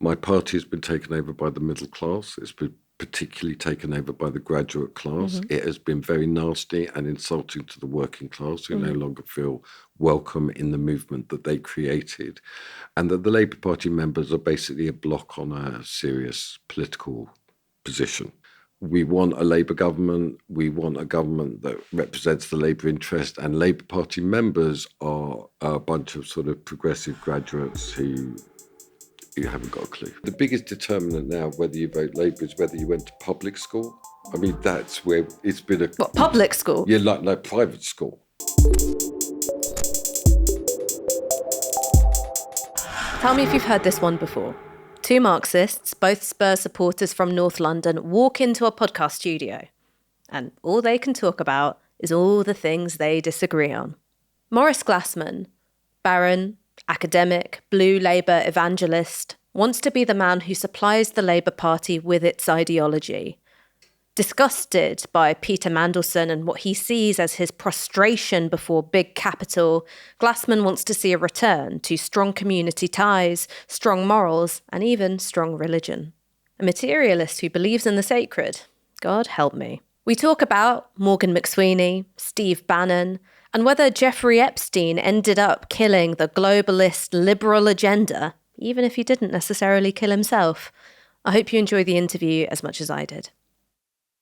My party has been taken over by the middle class. It's been particularly taken over by the graduate class. Mm-hmm. It has been very nasty and insulting to the working class, who no longer feel welcome in the movement that they created. And that the Labour Party members are basically a block on a serious political position. We want a Labour government. We want a government that represents the Labour interest. And Labour Party members are a bunch of sort of progressive graduates who you haven't got a clue. The biggest determinant now of whether you vote Labour is whether you went to public school. I mean, that's where it's been a... What, public school? Yeah, like private school. Tell me if you've heard this one before. Two Marxists, both Spurs supporters from North London, walk into a podcast studio. And all they can talk about is all the things they disagree on. Maurice Glasman, Baron, academic, blue Labour evangelist, wants to be the man who supplies the Labour Party with its ideology. Disgusted by Peter Mandelson and what he sees as his prostration before big capital, Glasman wants to see a return to strong community ties, strong morals, and even strong religion. A materialist who believes in the sacred. God help me. We talk about Morgan McSweeney, Steve Bannon, and whether Jeffrey Epstein ended up killing the globalist liberal agenda, even if he didn't necessarily kill himself. I hope you enjoy the interview as much as I did.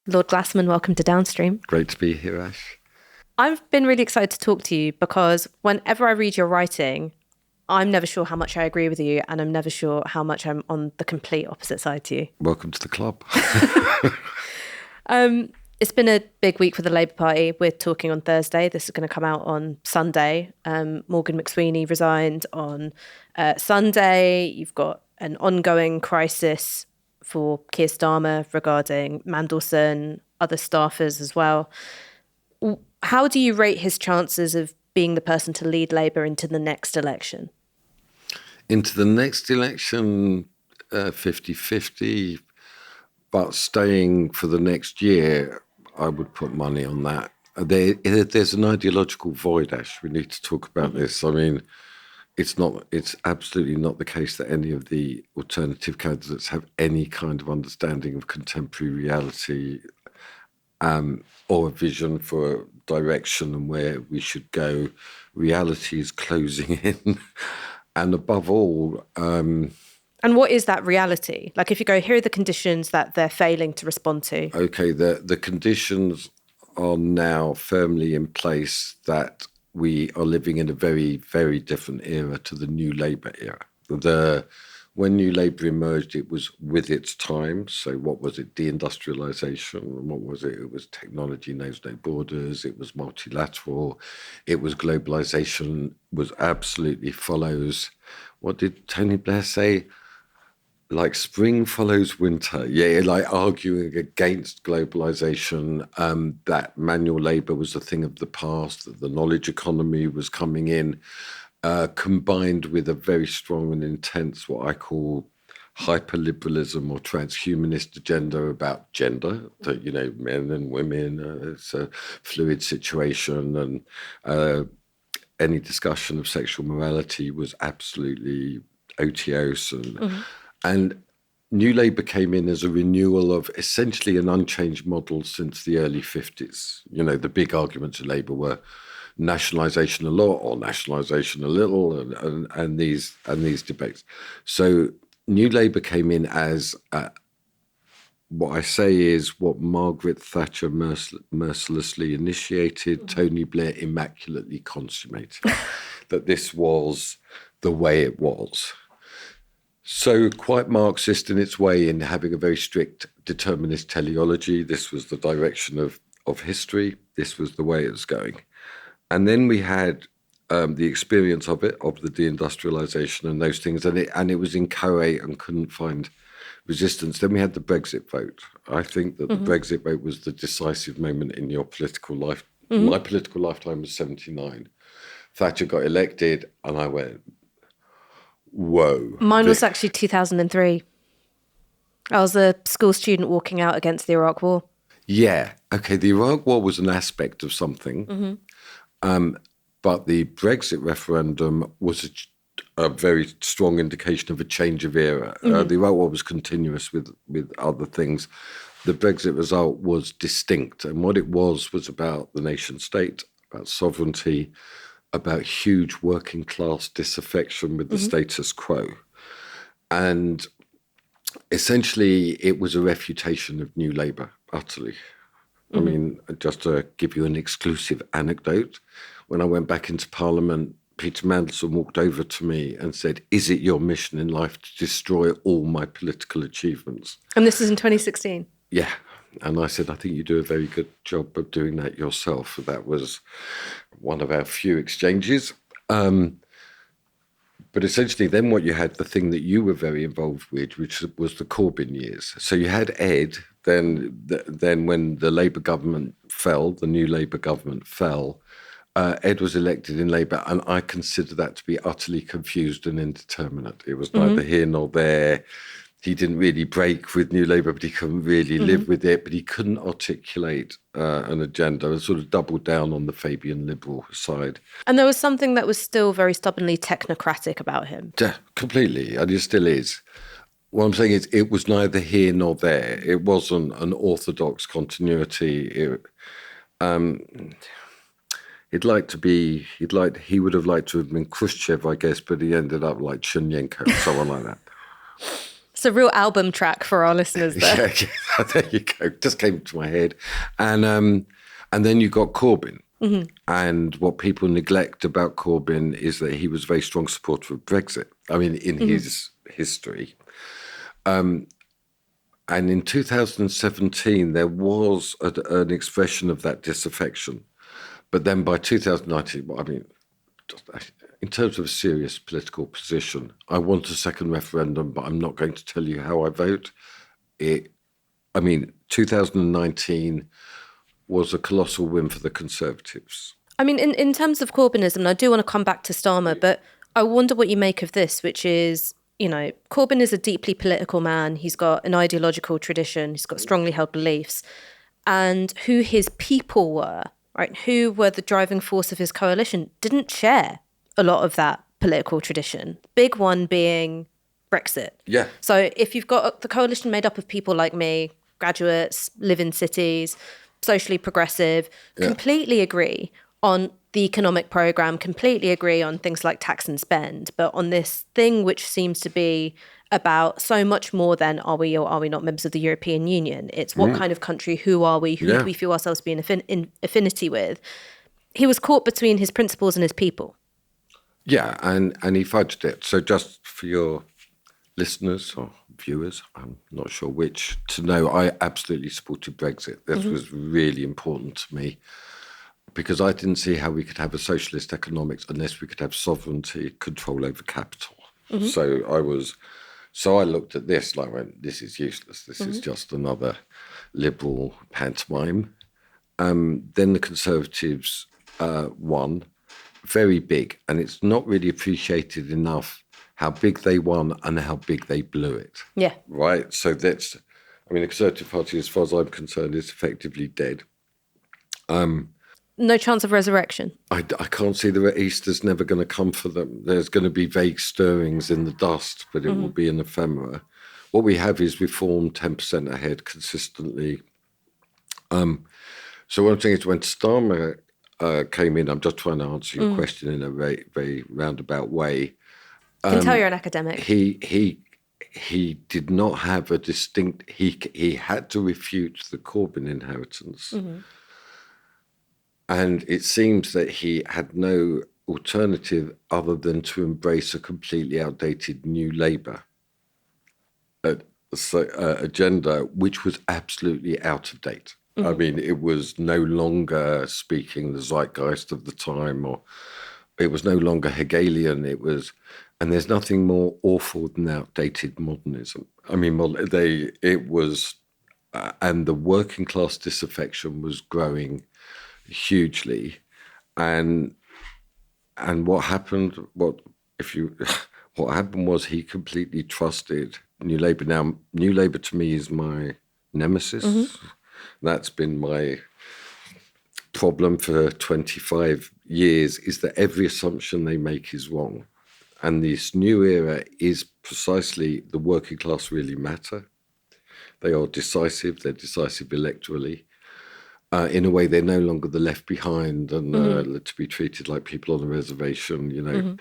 Lord Glasman, welcome to Downstream. Great to be here, Ash. I've been really excited to talk to you because whenever I read your writing, I'm never sure how much I agree with you, and I'm never sure how much I'm on the complete opposite side to you. Welcome to the club. It's been a big week for the Labour Party. We're talking on Thursday. This is going to come out on Sunday. Morgan McSweeney resigned on Sunday. You've got an ongoing crisis for Keir Starmer regarding Mandelson, other staffers as well. How do you rate his chances of being the person to lead Labour into the next election? Into the next election, 50-50, but staying for the next year, I would put money on that. There's an ideological void, Ash. We need to talk about this. I mean, it's absolutely not the case that any of the alternative candidates have any kind of understanding of contemporary reality or a vision for direction and where we should go. Reality is closing in. And above all... And what is that reality? Like, if you go, here are the conditions that they're failing to respond to. Okay, the conditions are now firmly in place that we are living in a very, very different era to the New Labour era. When New Labour emerged, it was with its time. So what was it? Deindustrialisation. What was it? It was technology knows no borders. It was multilateral. It was globalisation, was absolutely follows. What did Tony Blair say? Like spring follows winter. Yeah, like arguing against globalisation, that manual labour was a thing of the past, that the knowledge economy was coming in, combined with a very strong and intense, what I call hyper-liberalism or transhumanist agenda about gender, that, you know, men and women, it's a fluid situation, and any discussion of sexual morality was absolutely otiose. And New Labour came in as a renewal of essentially an unchanged model since the early 50s. You know, the big arguments of Labour were nationalisation a lot or nationalisation a little, and these debates. So New Labour came in as what I say is what Margaret Thatcher mercilessly initiated, Tony Blair immaculately consummated, that this was the way it was. So quite Marxist in its way, in having a very strict determinist teleology. This was the direction of history. This was the way it was going. And then we had the experience of it, of the deindustrialisation and those things, and it was inchoate and couldn't find resistance. Then we had the Brexit vote. I think that the Brexit vote was the decisive moment in your political life. My political lifetime was 79. Thatcher got elected, and I went... Whoa. Mine was actually 2003. I was a school student walking out against the Iraq War. Yeah. Okay, the Iraq War was an aspect of something. But the Brexit referendum was a very strong indication of a change of era. The Iraq War was continuous with other things. The Brexit result was distinct, and what it was about the nation state, about sovereignty, about huge working class disaffection with the status quo. And essentially, it was a refutation of New Labour, utterly. I mean, just to give you an exclusive anecdote, when I went back into Parliament, Peter Mandelson walked over to me and said, "Is it your mission in life to destroy all my political achievements?" And this is in 2016? Yeah. And I said, "I think you do a very good job of doing that yourself." That was one of our few exchanges. But essentially then what you had, the thing that you were very involved with, which was the Corbyn years. So you had Ed, then when the Labour government fell, the new Labour government fell, Ed was elected in Labour, and I consider that to be utterly confused and indeterminate. It was neither here nor there. He didn't really break with New Labour, but he couldn't really live with it. But he couldn't articulate an agenda and sort of doubled down on the Fabian liberal side. And there was something that was still very stubbornly technocratic about him. Yeah, completely. And it still is. What I'm saying is it was neither here nor there. It wasn't an orthodox continuity. He would have liked to have been Khrushchev, I guess, but he ended up like Chernenko or someone like that. It's a real album track for our listeners there. Yeah, there you go. Just came to my head. And then you got Corbyn. And what people neglect about Corbyn is that he was a very strong supporter of Brexit. I mean, in his history. And in 2017, there was an expression of that disaffection. But then by 2019, I mean, in terms of a serious political position, I want a second referendum, but I'm not going to tell you how I vote. 2019 was a colossal win for the Conservatives. I mean, in terms of Corbynism, and I do want to come back to Starmer, but I wonder what you make of this, which is, Corbyn is a deeply political man. He's got an ideological tradition. He's got strongly held beliefs. And who his people were, right, who were the driving force of his coalition, didn't share a lot of that political tradition. Big one being Brexit. Yeah. So if you've got the coalition made up of people like me, graduates, live in cities, socially progressive, completely agree on the economic programme, completely agree on things like tax and spend, but on this thing which seems to be about so much more than are we or are we not members of the European Union. It's what kind of country, who are we, who do we feel ourselves to be in affinity with. He was caught between his principles and his people. Yeah, and he fudged it. So just for your listeners or viewers, I'm not sure which, to know I absolutely supported Brexit. This was really important to me because I didn't see how we could have a socialist economics unless we could have sovereignty, control over capital. So I looked at this like, went, this is useless. This is just another liberal pantomime. Then the Conservatives won. Very big, and it's not really appreciated enough how big they won and how big they blew it. Yeah. Right? So the Conservative Party, as far as I'm concerned, is effectively dead. No chance of resurrection? I can't see Easter's never going to come for them. There's going to be vague stirrings in the dust, but it will be an ephemera. What we have is Reform 10% ahead consistently. So what I'm saying is when Starmer came in, I'm just trying to answer your question in a very, very roundabout way. I can tell you're an academic. He did not have a distinct... He had to refute the Corbyn inheritance. And it seems that he had no alternative other than to embrace a completely outdated New Labour agenda, which was absolutely out of date. I mean, it was no longer speaking the zeitgeist of the time, or it was no longer Hegelian. And there's nothing more awful than outdated modernism. I mean, and the working class disaffection was growing hugely. And what happened? What happened was he completely trusted New Labour. Now, New Labour to me is my nemesis. That's been my problem for 25 years, is that every assumption they make is wrong. And this new era is precisely the working class really matter. They are decisive. They're decisive electorally. In a way, they're no longer the left behind and to be treated like people on a reservation,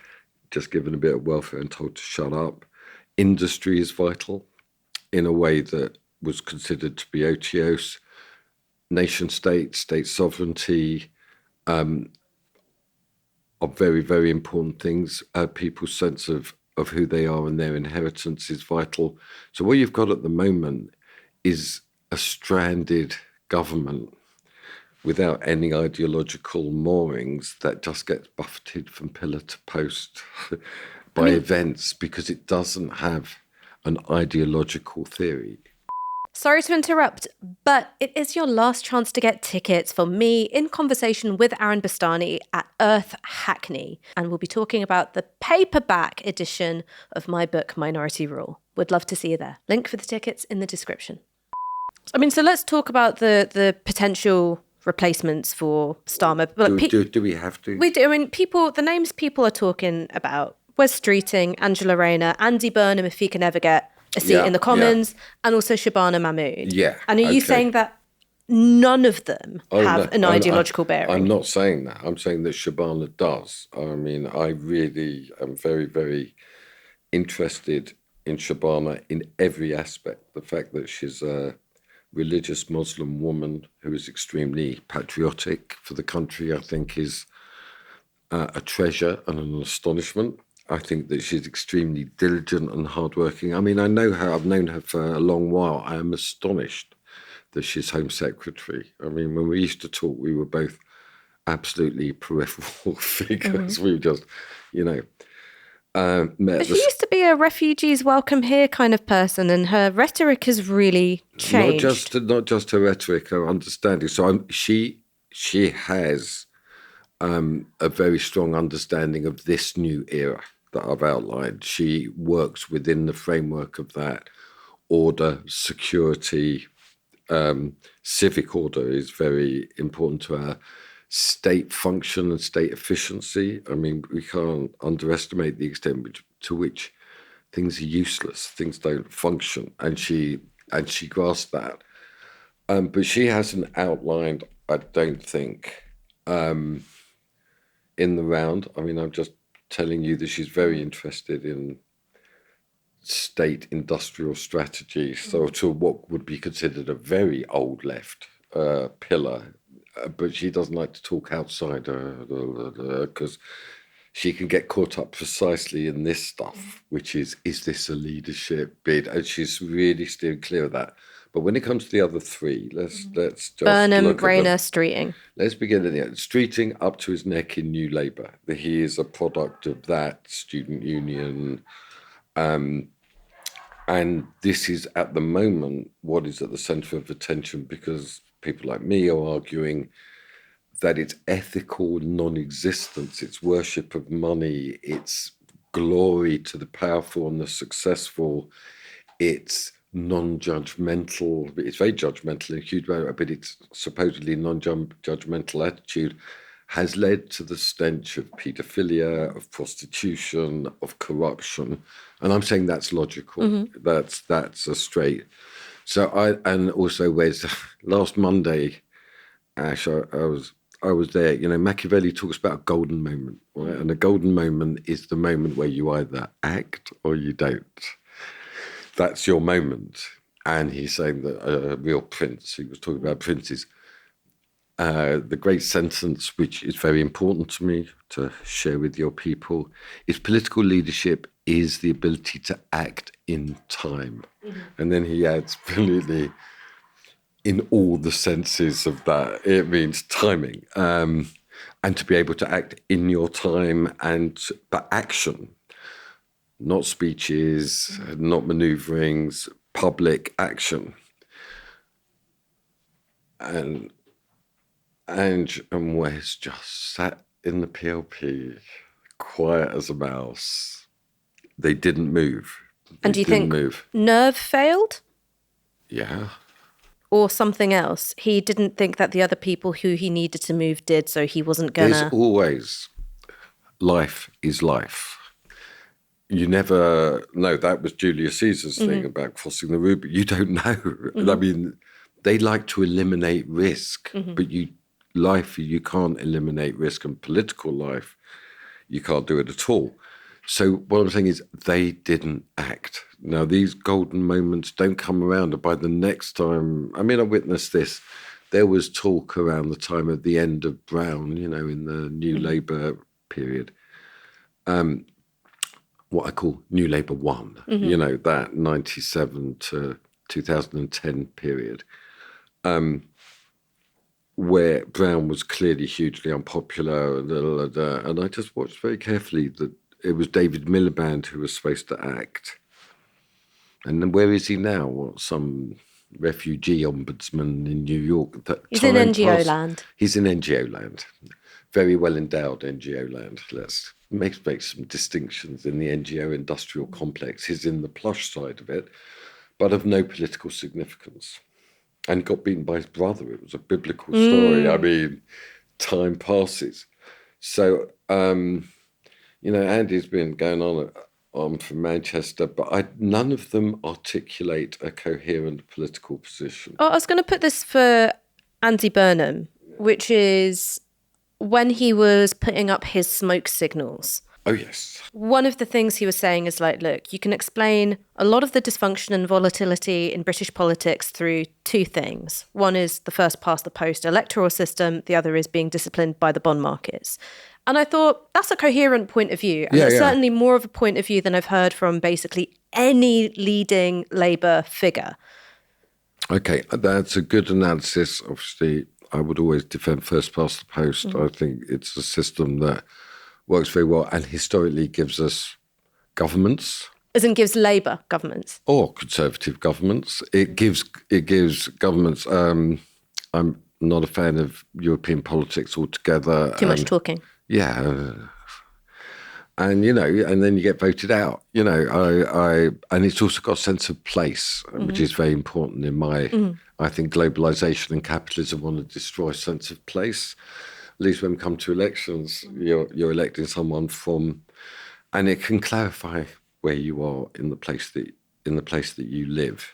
just given a bit of welfare and told to shut up. Industry is vital in a way that was considered to be otiose. Nation state, state sovereignty are very, very important things. People's sense of who they are and their inheritance is vital. So what you've got at the moment is a stranded government without any ideological moorings that just gets buffeted from pillar to post by events because it doesn't have an ideological theory. Sorry to interrupt, but it is your last chance to get tickets for me in conversation with Aaron Bastani at Earth Hackney. And we'll be talking about the paperback edition of my book, Minority Rule. Would love to see you there. Link for the tickets in the description. So let's talk about the potential replacements for Starmer. Do we have to? We do. The names people are talking about: Wes Streeting, Angela Rayner, Andy Burnham, if he can ever get a seat in the Commons, and also Shabana Mahmood. Yeah. And are you saying that none of them have an ideological bearing? I'm not saying that. I'm saying that Shabana does. I really am very, very interested in Shabana in every aspect. The fact that she's a religious Muslim woman who is extremely patriotic for the country, I think is a treasure and an astonishment. I think that she's extremely diligent and hardworking. I know her, I've known her for a long while. I am astonished that she's Home Secretary. When we used to talk, we were both absolutely peripheral figures. We were just, But she used to be a refugees welcome here kind of person, and her rhetoric has really changed. Not just her rhetoric, her understanding. So she has a very strong understanding of this new era that I've outlined. She works within the framework of that. Order, security, civic order is very important to her. State function and state efficiency. We can't underestimate the extent to which things are useless, things don't function, and she grasped that. But she hasn't outlined, I don't think, in the round. I'm just telling you that she's very interested in state industrial strategy, so to what would be considered a very old left pillar. But she doesn't like to talk outside because she can get caught up precisely in this stuff, which is this a leadership bid? And she's really steering clear of that. But when it comes to the other three, let's just Burnham, Rayner, Streeting. Let's begin at the end. Streeting up to his neck in New Labour. He is a product of that student union. And this is at the moment what is at the centre of attention, because people like me are arguing that it's ethical non-existence, it's worship of money, it's glory to the powerful and the successful, it's non-judgmental, it's very judgmental in a huge way, but it's supposedly non-judgmental attitude has led to the stench of paedophilia, of prostitution, of corruption. And I'm saying that's logical. That's a straight. So and also where's last Monday, Ash, I was there. Machiavelli talks about a golden moment, right? And a golden moment is the moment where you either act or you don't. That's your moment. And he's saying that a real prince, he was talking about princes, the great sentence, which is very important to me to share with your people, is political leadership is the ability to act in time. And then he adds brilliantly, in all the senses of that, it means timing, and to be able to act in your time, but action, not speeches, not maneuverings, public action. And Wes just sat in the PLP, quiet as a mouse. They didn't move. And do you think nerve failed? Yeah. Or something else? He didn't think that the other people who he needed to move did, so he wasn't gonna... There's always... Life is life. you never know. That was Julius Caesar's thing about crossing the Rubicon. You don't know. I mean, they like to eliminate risk, but life, you can't eliminate risk, and political life, you can't do it at all. So what I'm saying is they didn't act. Now, these golden moments don't come around. And by the next time, I mean, I witnessed this. There was talk around the time of the end of Brown, in the New Labour period, what I call New Labour One, that 97 to 2010 period, where Brown was clearly hugely unpopular. And I just watched very carefully that it was David Miliband who was supposed to act. And then where is he now? What, some refugee ombudsman in New York? He's in NGO land. He's in NGO land. Very well endowed NGO land. Let's make some distinctions in the NGO industrial complex. He's in the plush side of it, but of no political significance. And got beaten by his brother. It was a biblical story. I mean, time passes. So, Andy's been going on from Manchester, but none of them articulate a coherent political position. Oh, I was going to put this for Andy Burnham, which is when he was putting up his smoke signals. Oh, yes. One of the things he was saying is like, look, you can explain a lot of the dysfunction and volatility in British politics through two things. One is the first past the post electoral system. The other is being disciplined by the bond markets. And I thought that's a coherent point of view. And it's certainly more of a point of view than I've heard from basically any leading Labour figure. Okay, that's a good analysis. Obviously, I would always defend first past the post. I think it's a system that works very well and historically gives us governments. As in gives Labour governments? Or Conservative governments. It gives governments... I'm not a fan of European politics altogether. Too much talking. Yeah. And, and then you get voted out. And it's also got a sense of place, which is very important in I think globalization and capitalism want to destroy a sense of place. At least when we come to elections, you're electing someone and it can clarify where you are in the place that you live.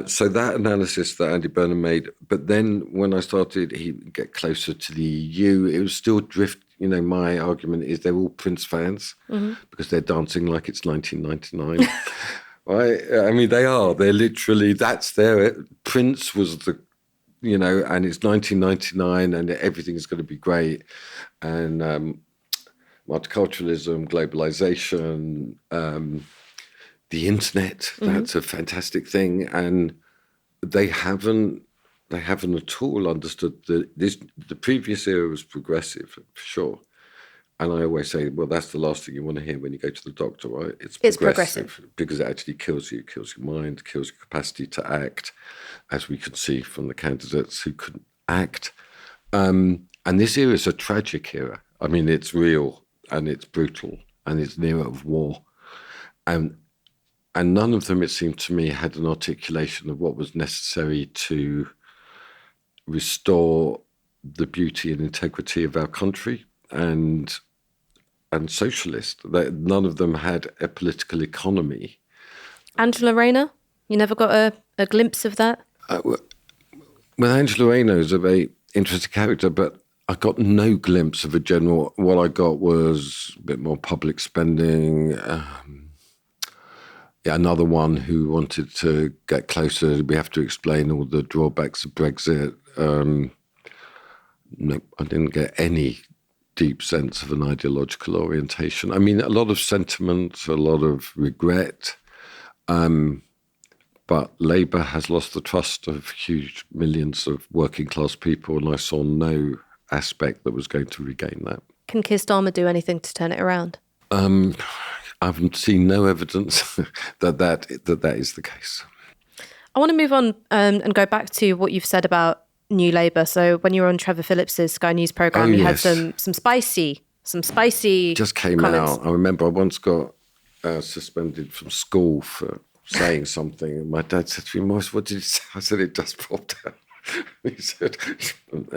So that analysis that Andy Burnham made, but then when I started, he'd get closer to the EU, it was still drift. My argument is they're all Prince fans because they're dancing like it's 1999. Right? I mean, they are. They're literally, that's their, Prince was the, and it's 1999 and everything is going to be great. And multiculturalism, globalization, the internet, that's a fantastic thing. And they haven't at all understood that the previous era was progressive, for sure. And I always say, well, that's the last thing you want to hear when you go to the doctor, right? It's progressive. Because it actually kills you. It kills your mind, kills your capacity to act, as we can see from the candidates who couldn't act. And this era is a tragic era. I mean, it's real and it's brutal and it's an era of war. And none of them, it seemed to me, had an articulation of what was necessary to restore the beauty and integrity of our country and socialist. None of them had a political economy. Angela Rayner, you never got a glimpse of that? Well, Angela Rayner is a very interesting character, but I got no glimpse of a general. What I got was a bit more public spending. Another one who wanted to get closer. We have to explain all the drawbacks of Brexit. No, I didn't get any deep sense of an ideological orientation. I mean, a lot of sentiment, a lot of regret, but Labour has lost the trust of huge millions of working class people, and I saw no aspect that was going to regain that. Can Keir Starmer do anything to turn it around? I've seen no evidence that is the case. I want to move on and go back to what you've said about New Labour. So when you were on Trevor Phillips's Sky News programme, you had some spicy just came comments. Out. I remember I once got suspended from school for saying something, and my dad said to me, "Maurice, what did you say?" I said, "It just popped out." He said,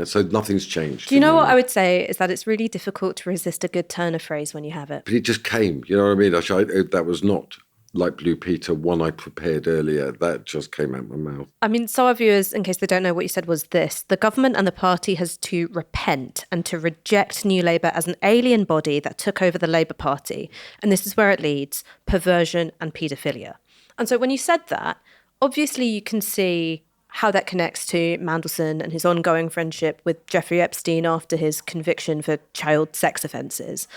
so nothing's changed. Do you know what I would say is that it's really difficult to resist a good turn of phrase when you have it. But it just came, you know what I mean? That was not like Blue Peter, one I prepared earlier. That just came out my mouth. I mean, so our viewers, in case they don't know what you said, was this. The government and the party has to repent and to reject New Labour as an alien body that took over the Labour Party. And this is where it leads: perversion and paedophilia. And so when you said that, obviously you can see how that connects to Mandelson and his ongoing friendship with Jeffrey Epstein after his conviction for child sex offences.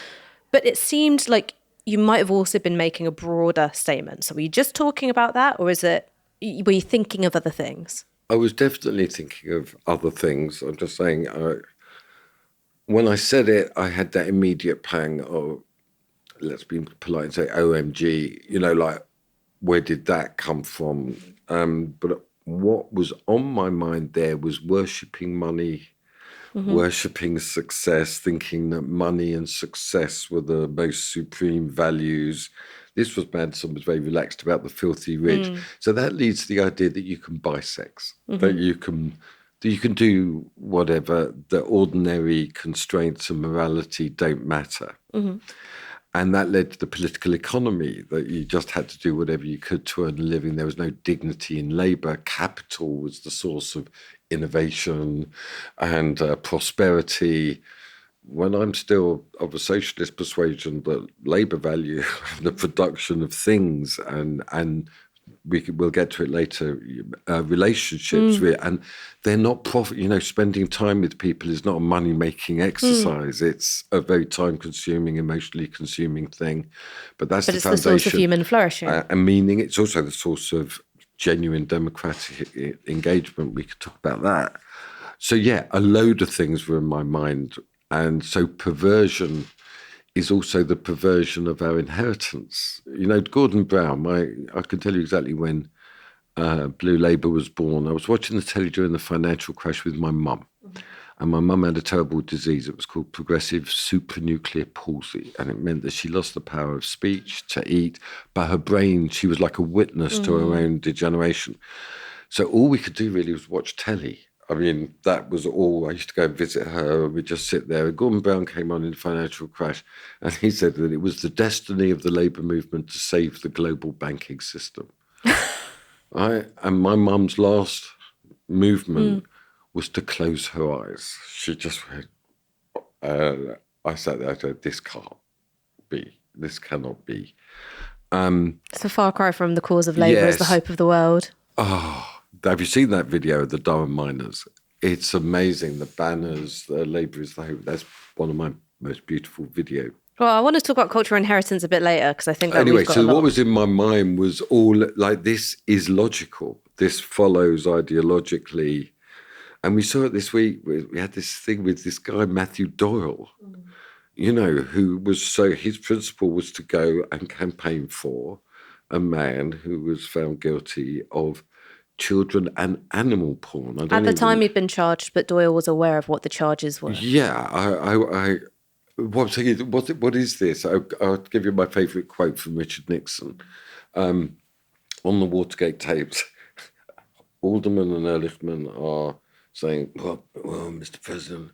But it seemed like you might have also been making a broader statement. So were you just talking about that, or were you thinking of other things? I was definitely thinking of other things. I'm just saying, when I said it, I had that immediate pang of, let's be polite and say, OMG, you know, like, where did that come from? But what was on my mind there was worshipping money, worshipping success, thinking that money and success were the most supreme values. This was Mandelson was very relaxed about the filthy rich. So that leads to the idea that you can buy sex, that you can do whatever, the ordinary constraints of morality don't matter. And that led to the political economy, that you just had to do whatever you could to earn a living. There was no dignity in labour. Capital was the source of innovation and prosperity. When I'm still of a socialist persuasion that labour value the production of things and we'll get to it later, relationships, and they're not profit. You know, spending time with people is not a money-making exercise. It's a very time-consuming, emotionally consuming thing. But it's the foundation. The source of human flourishing. And meaning. It's also the source of genuine democratic engagement. We could talk about that. So, yeah, a load of things were in my mind. And so perversion is also the perversion of our inheritance. You know, Gordon Brown, I can tell you exactly when Blue Labour was born. I was watching the telly during the financial crash with my mum. And my mum had a terrible disease. It was called progressive supranuclear palsy. And it meant that she lost the power of speech, to eat. But her brain, she was like a witness to her own degeneration. So all we could do really was watch telly. I mean, that was all. I used to go and visit her, and we'd just sit there. And Gordon Brown came on in the financial crash, and he said that it was the destiny of the labour movement to save the global banking system. And my mum's last movement was to close her eyes. She just went, I sat there, I said, this can't be. This cannot be. It's a far cry from the cause of labour as the hope of the world. Oh, have you seen that video of the Durham miners? It's amazing. The banners, the Labour is the hope. That's one of my most beautiful videos. Well, I want to talk about cultural inheritance a bit later, because I think that anyway, we've got so what was in my mind was all like, this is logical. This follows ideologically. And we saw it this week. We had this thing with this guy, Matthew Doyle, you know, who was his principle was to go and campaign for a man who was found guilty of children and animal porn. At the time he'd been charged, but Doyle was aware of what the charges were. Yeah, what I'm saying is, what is this? I'll give you my favourite quote from Richard Nixon. On the Watergate tapes, Alderman and Ehrlichman are saying, well, Mr. President,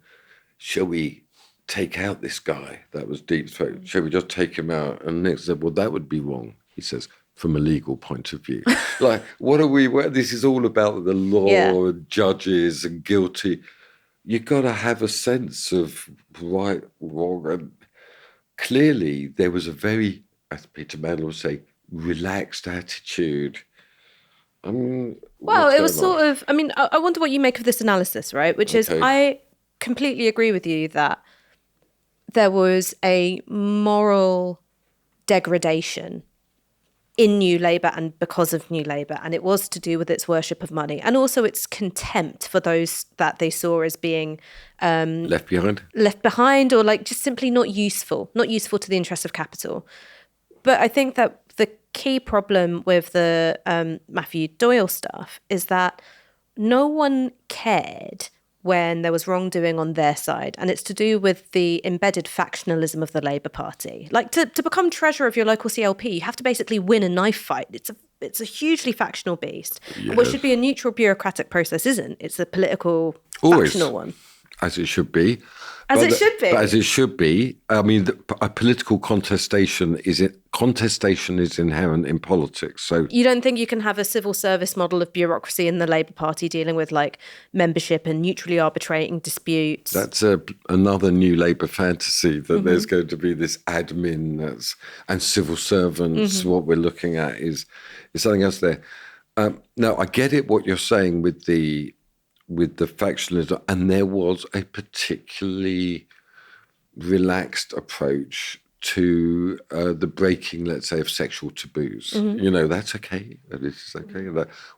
shall we take out this guy? That was Deep Throat. Shall we just take him out? And Nixon said, well, that would be wrong. He says, from a legal point of view. Like, this is all about the law and judges and guilty. You've got to have a sense of right, wrong. And clearly there was a very, as Peter Mandelson would say, relaxed attitude. Well, it was sort of, I wonder what you make of this analysis, right? Which is, I completely agree with you that there was a moral degradation in New Labour and because of New Labour, and it was to do with its worship of money and also its contempt for those that they saw as being left behind, or like just simply not useful to the interests of capital. But I think that the key problem with the Matthew Doyle stuff is that no one cared when there was wrongdoing on their side. And it's to do with the embedded factionalism of the Labour Party. Like to become treasurer of your local CLP, you have to basically win a knife fight. It's a it's a hugely factional beast. Yes. What should be a neutral bureaucratic process isn't. It's a political, Always. factional one. As it should be. As it should be. But as it should be. I mean, a political contestation is inherent in politics. So you don't think you can have a civil service model of bureaucracy in the Labour Party dealing with like membership and neutrally arbitrating disputes? That's another new Labour fantasy, that there's going to be this admin and civil servants. What we're looking at is something else there. Now, I get it what you're saying with the factionalism, and there was a particularly relaxed approach to the breaking, let's say, of sexual taboos. That's okay. This is okay.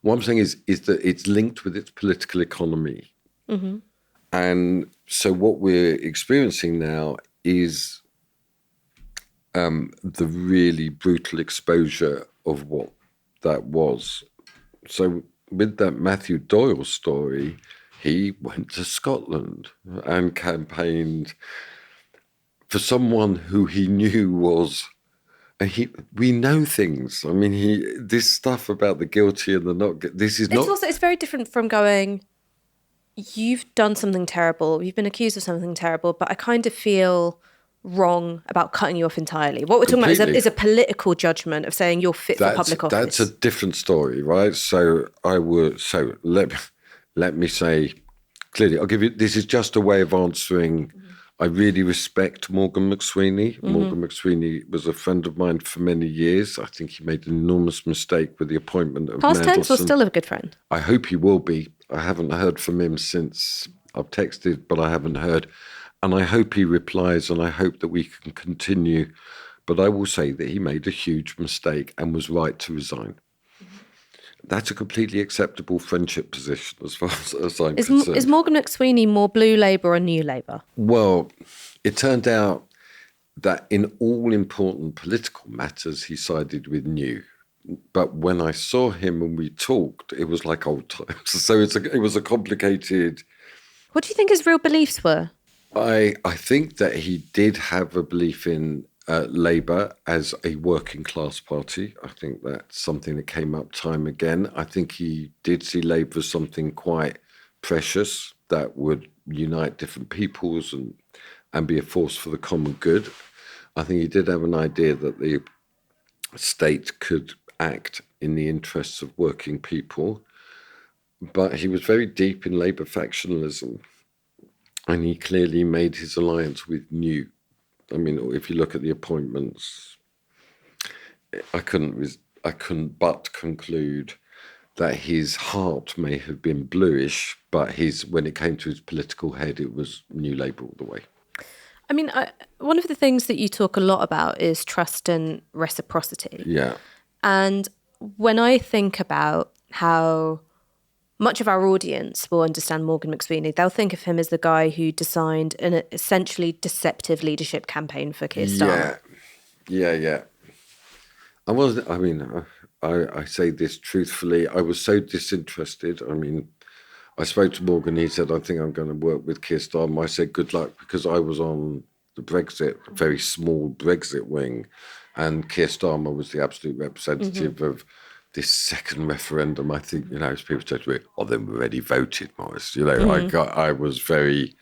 What I'm saying is that it's linked with its political economy. And so what we're experiencing now is the really brutal exposure of what that was. So with that Matthew Doyle story, he went to Scotland and campaigned for someone who he knew was, we know things. I mean, this stuff about the guilty and the not, It's very different from going, you've done something terrible, you've been accused of something terrible, but I kind of feel wrong about cutting you off entirely. What we're talking about is a political judgment of saying you're fit for public office. That's a different story, right? So let me say clearly, I'll give you, this is just a way of answering. I really respect Morgan McSweeney. Morgan McSweeney was a friend of mine for many years. I think he made an enormous mistake with the appointment of Past Mandelson. tense or still a good friend? I hope he will be. I haven't heard from him since. I've texted, but I haven't heard. And I hope he replies, and I hope that we can continue. But I will say that he made a huge mistake and was right to resign. That's a completely acceptable friendship position as far as I'm concerned. Is Morgan McSweeney more Blue Labour or New Labour? Well, it turned out that in all important political matters, he sided with New. But when I saw him and we talked, it was like old times. So it was a complicated... What do you think his real beliefs were? I think that he did have a belief in Labour as a working class party. I think that's something that came up time again. I think he did see Labour as something quite precious that would unite different peoples and be a force for the common good. I think he did have an idea that the state could act in the interests of working people. But he was very deep in Labour factionalism. And he clearly made his alliance with New. I mean, if you look at the appointments, I couldn't but conclude that his heart may have been bluish, but when it came to his political head, it was New Labour all the way. I mean, one of the things that you talk a lot about is trust and reciprocity. Yeah. And when I think about how much of our audience will understand Morgan McSweeney, they'll think of him as the guy who designed an essentially deceptive leadership campaign for Keir Starmer. Yeah. I say this truthfully, I was so disinterested. I mean, I spoke to Morgan, he said, I think I'm going to work with Keir Starmer. I said, good luck, because I was on the Brexit, very small Brexit wing, and Keir Starmer was the absolute representative of this second referendum. I think, as people say to me, then we already voted, Maurice. I was very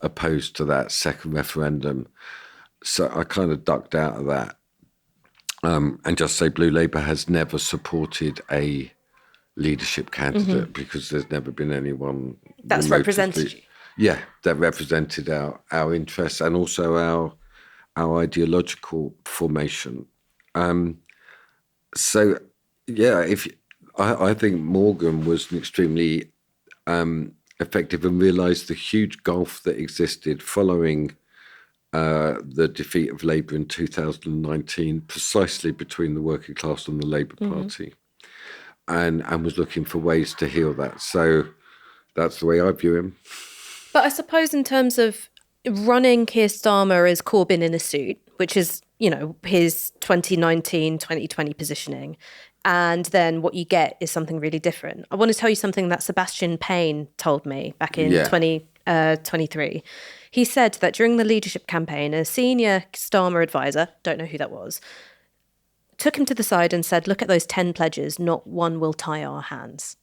opposed to that second referendum. So I kind of ducked out of that. And just say Blue Labour has never supported a leadership candidate because there's never been anyone that's represented you. Yeah, that represented our interests and also our ideological formation. So yeah, I think Morgan was an extremely effective and realised the huge gulf that existed following the defeat of Labour in 2019, precisely between the working class and the Labour Party, and was looking for ways to heal that. So that's the way I view him. But I suppose in terms of running Keir Starmer as Corbyn in a suit, which is, his 2019, 2020 positioning, and then what you get is something really different. I want to tell you something that Sebastian Payne told me back in 2023. He said that during the leadership campaign, a senior Starmer advisor, don't know who that was, took him to the side and said, look at those 10 pledges, not one will tie our hands.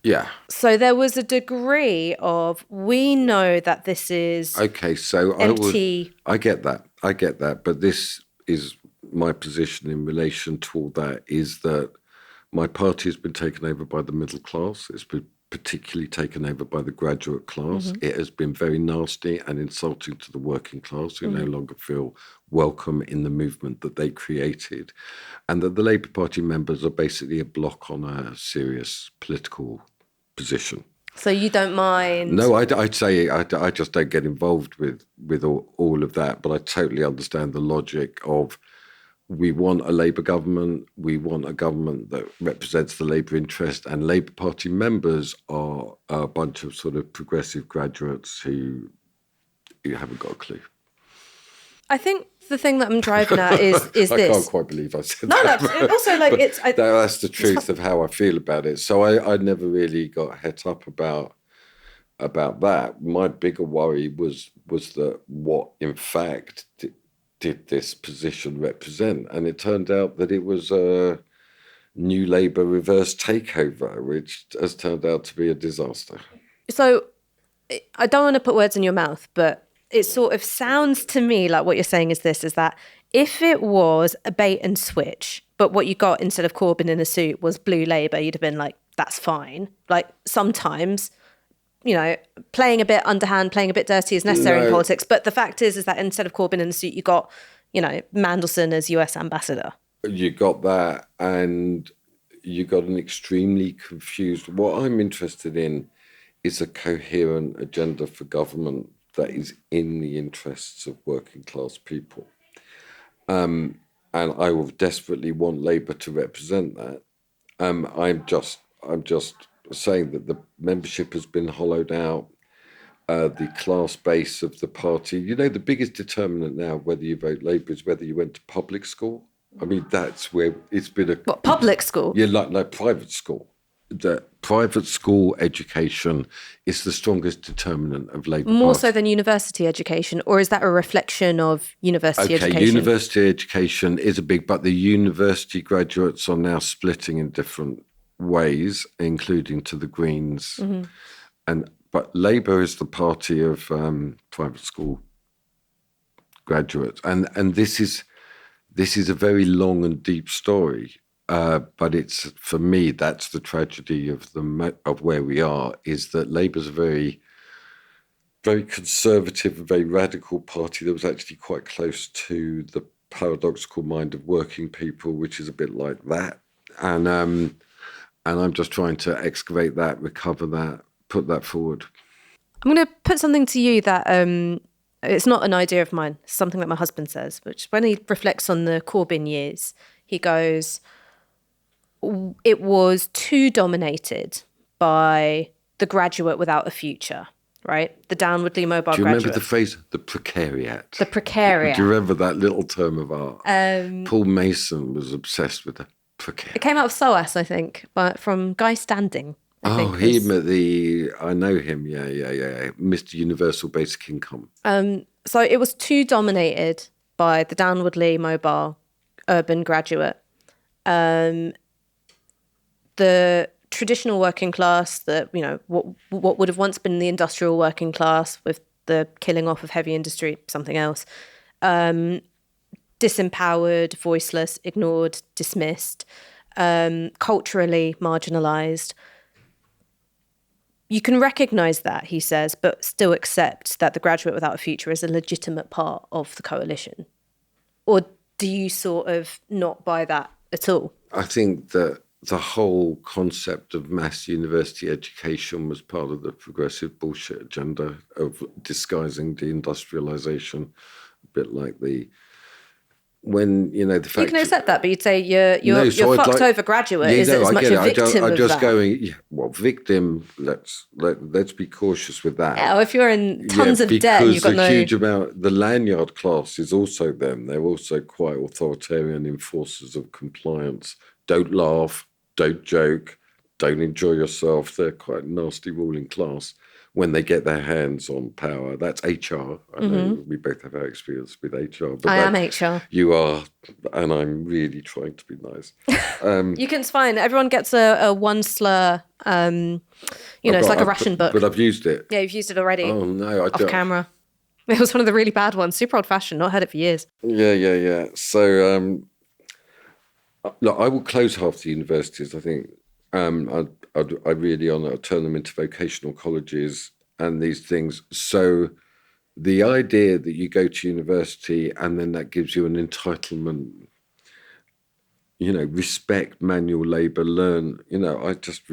Yeah. So there was a degree of, we know that this is okay. So empty. I get that. But this is my position in relation to all that, is that my party has been taken over by the middle class. It's been particularly taken over by the graduate class. It has been very nasty and insulting to the working class, who no longer feel welcome in the movement that they created. And that the Labour Party members are basically a block on a serious political position. So you don't mind? No, I'd say I just don't get involved with all of that, but I totally understand the logic of, we want a Labour government, we want a government that represents the Labour interest, and Labour Party members are a bunch of sort of progressive graduates who haven't got a clue. I think the thing that I'm driving at is this. I can't quite believe I said that. No, also like that's the truth of how I feel about it. So I never really got het up about that. My bigger worry was that what in fact did this position represent? And it turned out that it was a New Labour reverse takeover, which has turned out to be a disaster. So I don't want to put words in your mouth, but it sort of sounds to me like what you're saying is that if it was a bait and switch, but what you got instead of Corbyn in a suit was blue Labour, you'd have been like, that's fine. Like sometimes, playing a bit underhand, playing a bit dirty is necessary in politics. But the fact is that instead of Corbyn in the suit, you got, Mandelson as US ambassador. You got that, and you got an extremely confused. What I'm interested in is a coherent agenda for government that is in the interests of working class people. And I will desperately want Labour to represent that. I'm just saying that the membership has been hollowed out. The class base of the party, the biggest determinant now whether you vote Labour is whether you went to public school. I mean, that's where it's been What, public school? Yeah, like private school. The private school education is the strongest determinant of Labour More Party. so than university education, or is that a reflection of university education? Okay, university education is but the university graduates are now splitting in different ways, including to the Greens. But Labour is the party of private school graduates, and this is a very long and deep story. But it's, for me, that's the tragedy of where we are, is that Labour's a very, very conservative, very radical party that was actually quite close to the paradoxical mind of working people, which is a bit like that. And I'm just trying to excavate that, recover that, put that forward. I'm going to put something to you that it's not an idea of mine, it's something that my husband says, which when he reflects on the Corbyn years, he goes, it was too dominated by the graduate without a future, right? The downwardly mobile graduate. Do you remember the phrase, the precariat? The precariat. Do you remember that little term of art? Paul Mason was obsessed with the precariat. It came out of SOAS, I think, but from Guy Standing. I know him, yeah. Mr. Universal Basic Income. So it was too dominated by the downwardly mobile urban graduate. The traditional working class, what would have once been the industrial working class with the killing off of heavy industry, something else, disempowered, voiceless, ignored, dismissed, culturally marginalised. You can recognise that, he says, but still accept that the graduate without a future is a legitimate part of the coalition. Or do you sort of not buy that at all? I think that the whole concept of mass university education was part of the progressive bullshit agenda of disguising deindustrialisation, a bit like the fact you can accept that, but you'd say you're fucked over graduate is as much a victim I'm of just that. going, victim. Let's be cautious with that. Yeah, if you're in tons of debt, you've got huge amount. The lanyard class is also them. They're also quite authoritarian enforcers of compliance. Don't laugh. Don't joke. don't enjoy yourself. They're quite nasty ruling class when they get their hands on power. That's HR. I know we both have our experience with HR. But I am HR. You are, and I'm really trying to be nice. You can find everyone gets a one slur. It's like a ration book. But I've used it. Yeah, you've used it already. Oh no, off camera. It was one of the really bad ones. Super old fashioned. Not heard it for years. Yeah. So look, I will close half the universities. I think I really I'll turn them into vocational colleges and these things. So the idea that you go to university and then that gives you an entitlement, respect manual labour, learn, I just,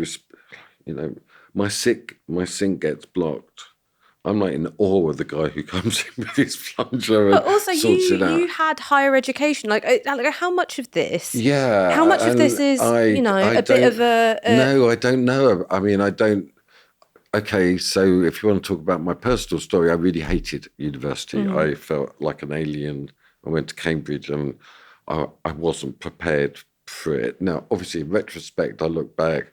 my sink gets blocked. I'm like in awe of the guy who comes in with his plunger but also sorts it out. You had higher education. Like how much of this? Yeah. How much of this is, a bit of a... No, I don't know. I mean, I don't... Okay, so if you want to talk about my personal story, I really hated university. I felt like an alien. I went to Cambridge and I wasn't prepared for it. Now, obviously, in retrospect, I look back,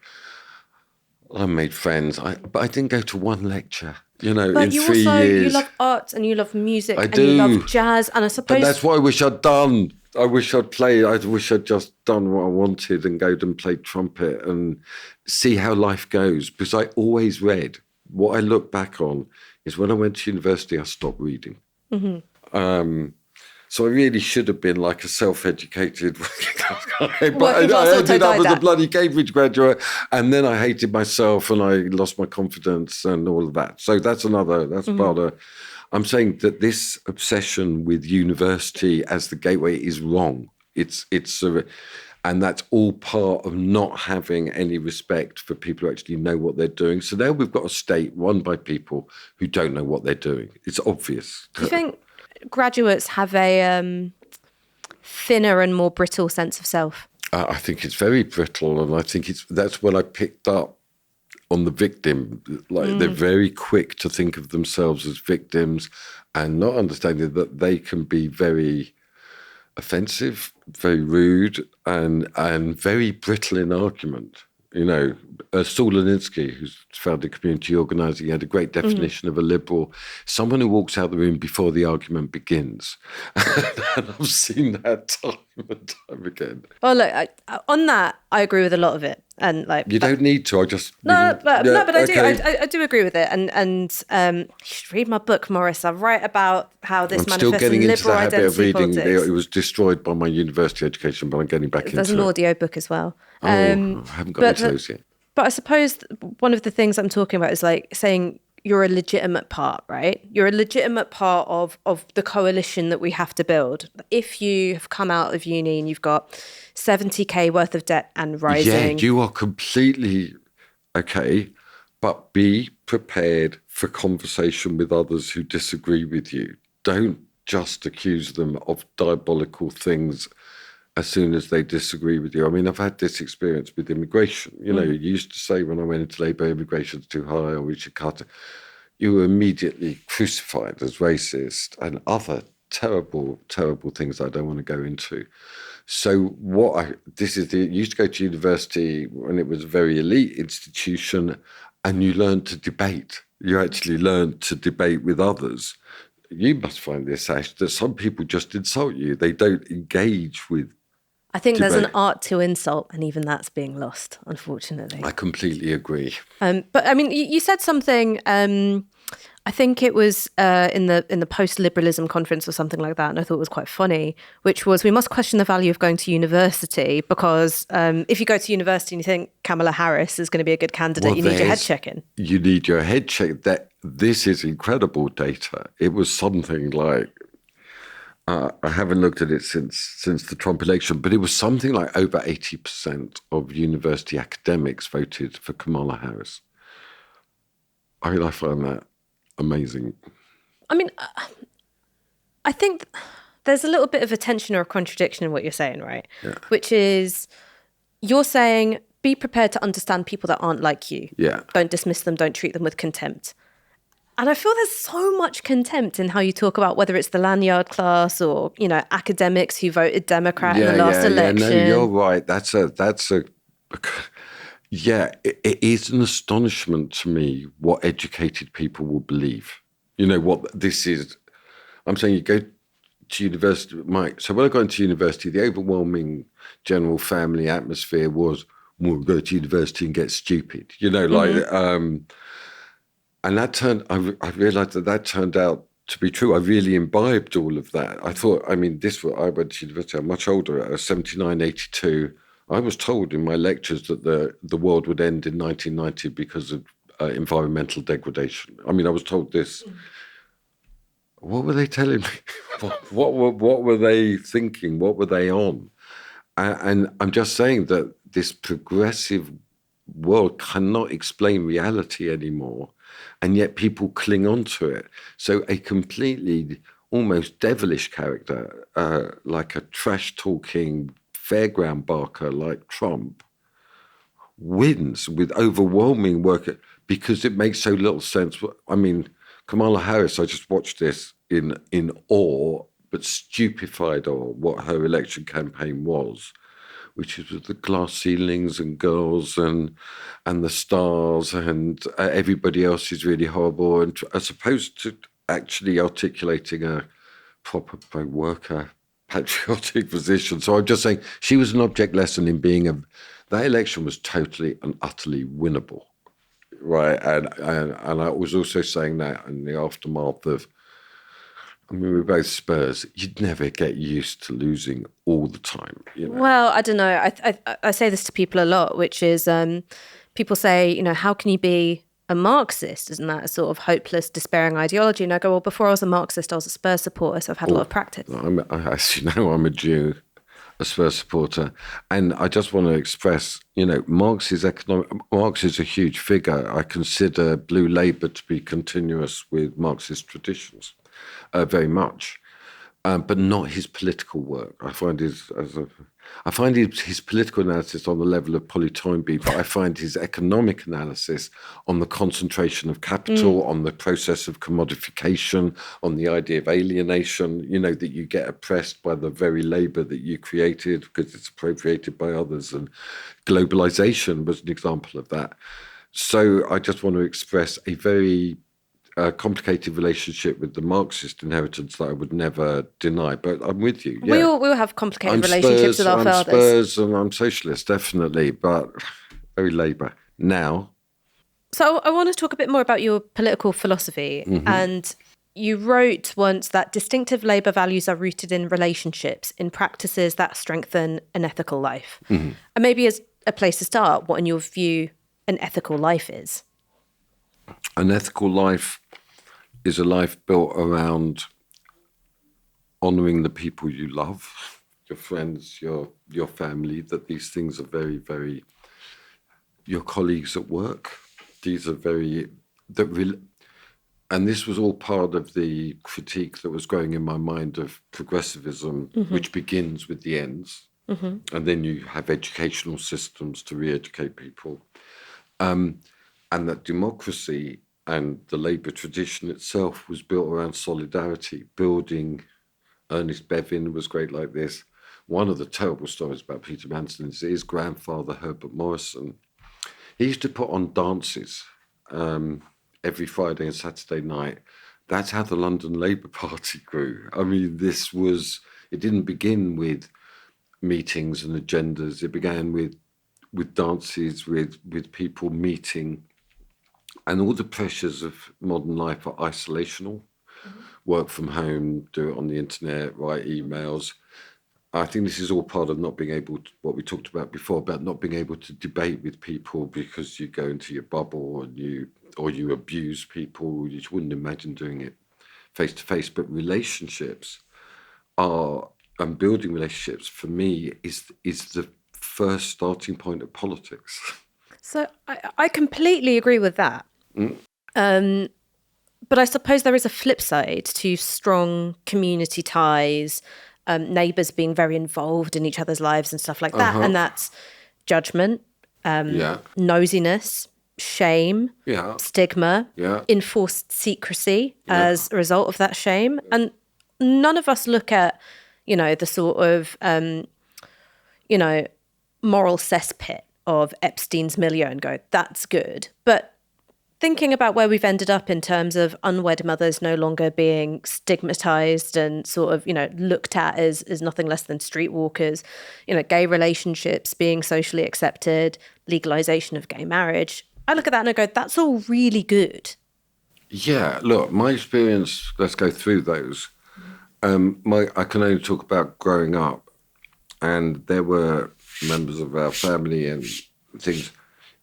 I made friends, but I didn't go to one lecture. But in 3 years. You love art and you love music I do. You love jazz, and I suppose... But that's what I wish I'd done. I wish I'd played. I wish I'd just done what I wanted and go and played trumpet and see how life goes. Because I always read. What I look back on is when I went to university, I stopped reading. So I really should have been like a self-educated guy. But I ended up as a bloody Cambridge graduate, and then I hated myself and I lost my confidence and all of that. So that's part of... I'm saying that this obsession with university as the gateway is wrong. And that's all part of not having any respect for people who actually know what they're doing. So now we've got a state run by people who don't know what they're doing. It's obvious. Do you think graduates have a thinner and more brittle sense of self? I think it's very brittle, and I think that's what I picked up on the victim. Like they're very quick to think of themselves as victims and not understanding that they can be very offensive, very rude, and very brittle in argument. Saul Alinsky, who's founded community organising, had a great definition of a liberal: someone who walks out the room before the argument begins. And I've seen that time and time again. Well, look, on that, I agree with a lot of it. And you don't need to. I just but I do agree with it. And you should read my book, Maurice. I write about how this manifests in liberal identity politics. I'm still getting into the habit of reading. It was destroyed by my university education, but I'm getting back into it. There's an audio book as well. I haven't got into those yet. But I suppose one of the things I'm talking about is like saying you're a legitimate part, right? You're a legitimate part of the coalition that we have to build. If you have come out of uni and you've got 70k worth of debt and rising. Yeah, you are completely okay, but be prepared for conversation with others who disagree with you. Don't just accuse them of diabolical things as soon as they disagree with you. I mean, I've had this experience with immigration. You used to say when I went into Labour, immigration's too high or we should cut it. You were immediately crucified as racist and other terrible, terrible things I don't want to go into. So you used to go to university when it was a very elite institution and you learned to debate. You actually learned to debate with others. You must find this, Ash, that some people just insult you. They don't engage with I think there's an art to insult, and even that's being lost, unfortunately. I completely agree. But I mean, you said something. I think it was in the post-Liberalism conference or something like that, and I thought it was quite funny, which was we must question the value of going to university because if you go to university and you think Kamala Harris is going to be a good candidate, you need your head checking. You need your head checked. This is incredible data. It was something like. I haven't looked at it since the Trump election, but it was something like over 80% of university academics voted for Kamala Harris. I mean, I find that amazing. I mean, I think there's a little bit of a tension or a contradiction in what you're saying, right? Yeah. Which is you're saying be prepared to understand people that aren't like you. Yeah. Don't dismiss them. Don't treat them with contempt. And I feel there's so much contempt in how you talk about whether it's the lanyard class or, academics who voted Democrat in the last election. No, you're right. That's a Yeah, it is an astonishment to me what educated people will believe. You know what this is. I'm saying you go to university, Mike. So when I got into university, the overwhelming general family atmosphere was, well, go to university and get stupid. You know, and that I realized that turned out to be true. I really imbibed all of that. I thought, I mean, I went to university, I'm much older, I was 79, 82. I was told in my lectures that the world would end in 1990 because of environmental degradation. I mean, I was told this. What were they telling me? what were they thinking? What were they on? And I'm just saying that this progressive world cannot explain reality anymore, and yet people cling on to it. So a completely almost devilish character, like a trash-talking fairground barker like Trump, wins with overwhelming work because it makes so little sense. I mean, Kamala Harris, I just watched this in awe, but stupefied awe, what her election campaign was, which is with the glass ceilings and girls and the stars and everybody else is really horrible, and as opposed to actually articulating a proper pro-worker patriotic position. So I'm just saying she was an object lesson in being that election was totally and utterly winnable, right? And I was also saying that in the aftermath of, I mean, we're both Spurs. You'd never get used to losing all the time. You know? Well, I don't know. I say this to people a lot, which is people say, you know, how can you be a Marxist? Isn't that a sort of hopeless, despairing ideology? And I go, well, before I was a Marxist, I was a Spurs supporter, so I've had a lot of practice. As you know, I'm a Jew, a Spurs supporter, and I just want to express, you know, Marx is a huge figure. I consider Blue Labour to be continuous with Marxist traditions, very much, but not his political work. I find his political analysis on the level of Polly Toynbee, but I find his economic analysis on the concentration of capital, on the process of commodification, on the idea of alienation, you know, that you get oppressed by the very labour that you created because it's appropriated by others. And globalization was an example of that. So I just want to express a very complicated relationship with the Marxist inheritance that I would never deny, but I'm with you. Yeah. We all have complicated relationships with our fathers. I'm Spurs and I'm socialist, definitely, but very Labour now. So I want to talk a bit more about your political philosophy. And you wrote once that distinctive Labour values are rooted in relationships, in practices that strengthen an ethical life. And maybe as a place to start, what in your view an ethical life is? An ethical life is a life built around honouring the people you love, your friends, your family, that these things are very, very, your colleagues at work, these are very, and this was all part of the critique that was growing in my mind of progressivism, which begins with the ends, and then you have educational systems to re-educate people. And that democracy and the Labour tradition itself was built around solidarity, building. Ernest Bevin was great like this. One of the terrible stories about Peter Mandelson is his grandfather, Herbert Morrison. He used to put on dances every Friday and Saturday night. That's how the London Labour Party grew. I mean, it didn't begin with meetings and agendas. It began with dances, with people meeting. And all the pressures of modern life are isolational. Work from home, do it on the internet, write emails. I think this is all part of not being able to, what we talked about before, about not being able to debate with people because you go into your bubble or you abuse people. You wouldn't imagine doing it face to face. But relationships and building relationships for me is the first starting point of politics. So I completely agree with that. But I suppose there is a flip side to strong community ties, neighbours being very involved in each other's lives and stuff like that. And that's judgment, nosiness, shame, stigma, enforced secrecy as a result of that shame. And none of us look at, you know, the sort of, moral cesspit of Epstein's milieu and go, that's good. But thinking about where we've ended up in terms of unwed mothers no longer being stigmatized and sort of, looked at as nothing less than streetwalkers, gay relationships being socially accepted, legalization of gay marriage. I look at that and I go, that's all really good. Yeah, look, my experience, let's go through those. I can only talk about growing up, and there were members of our family and things.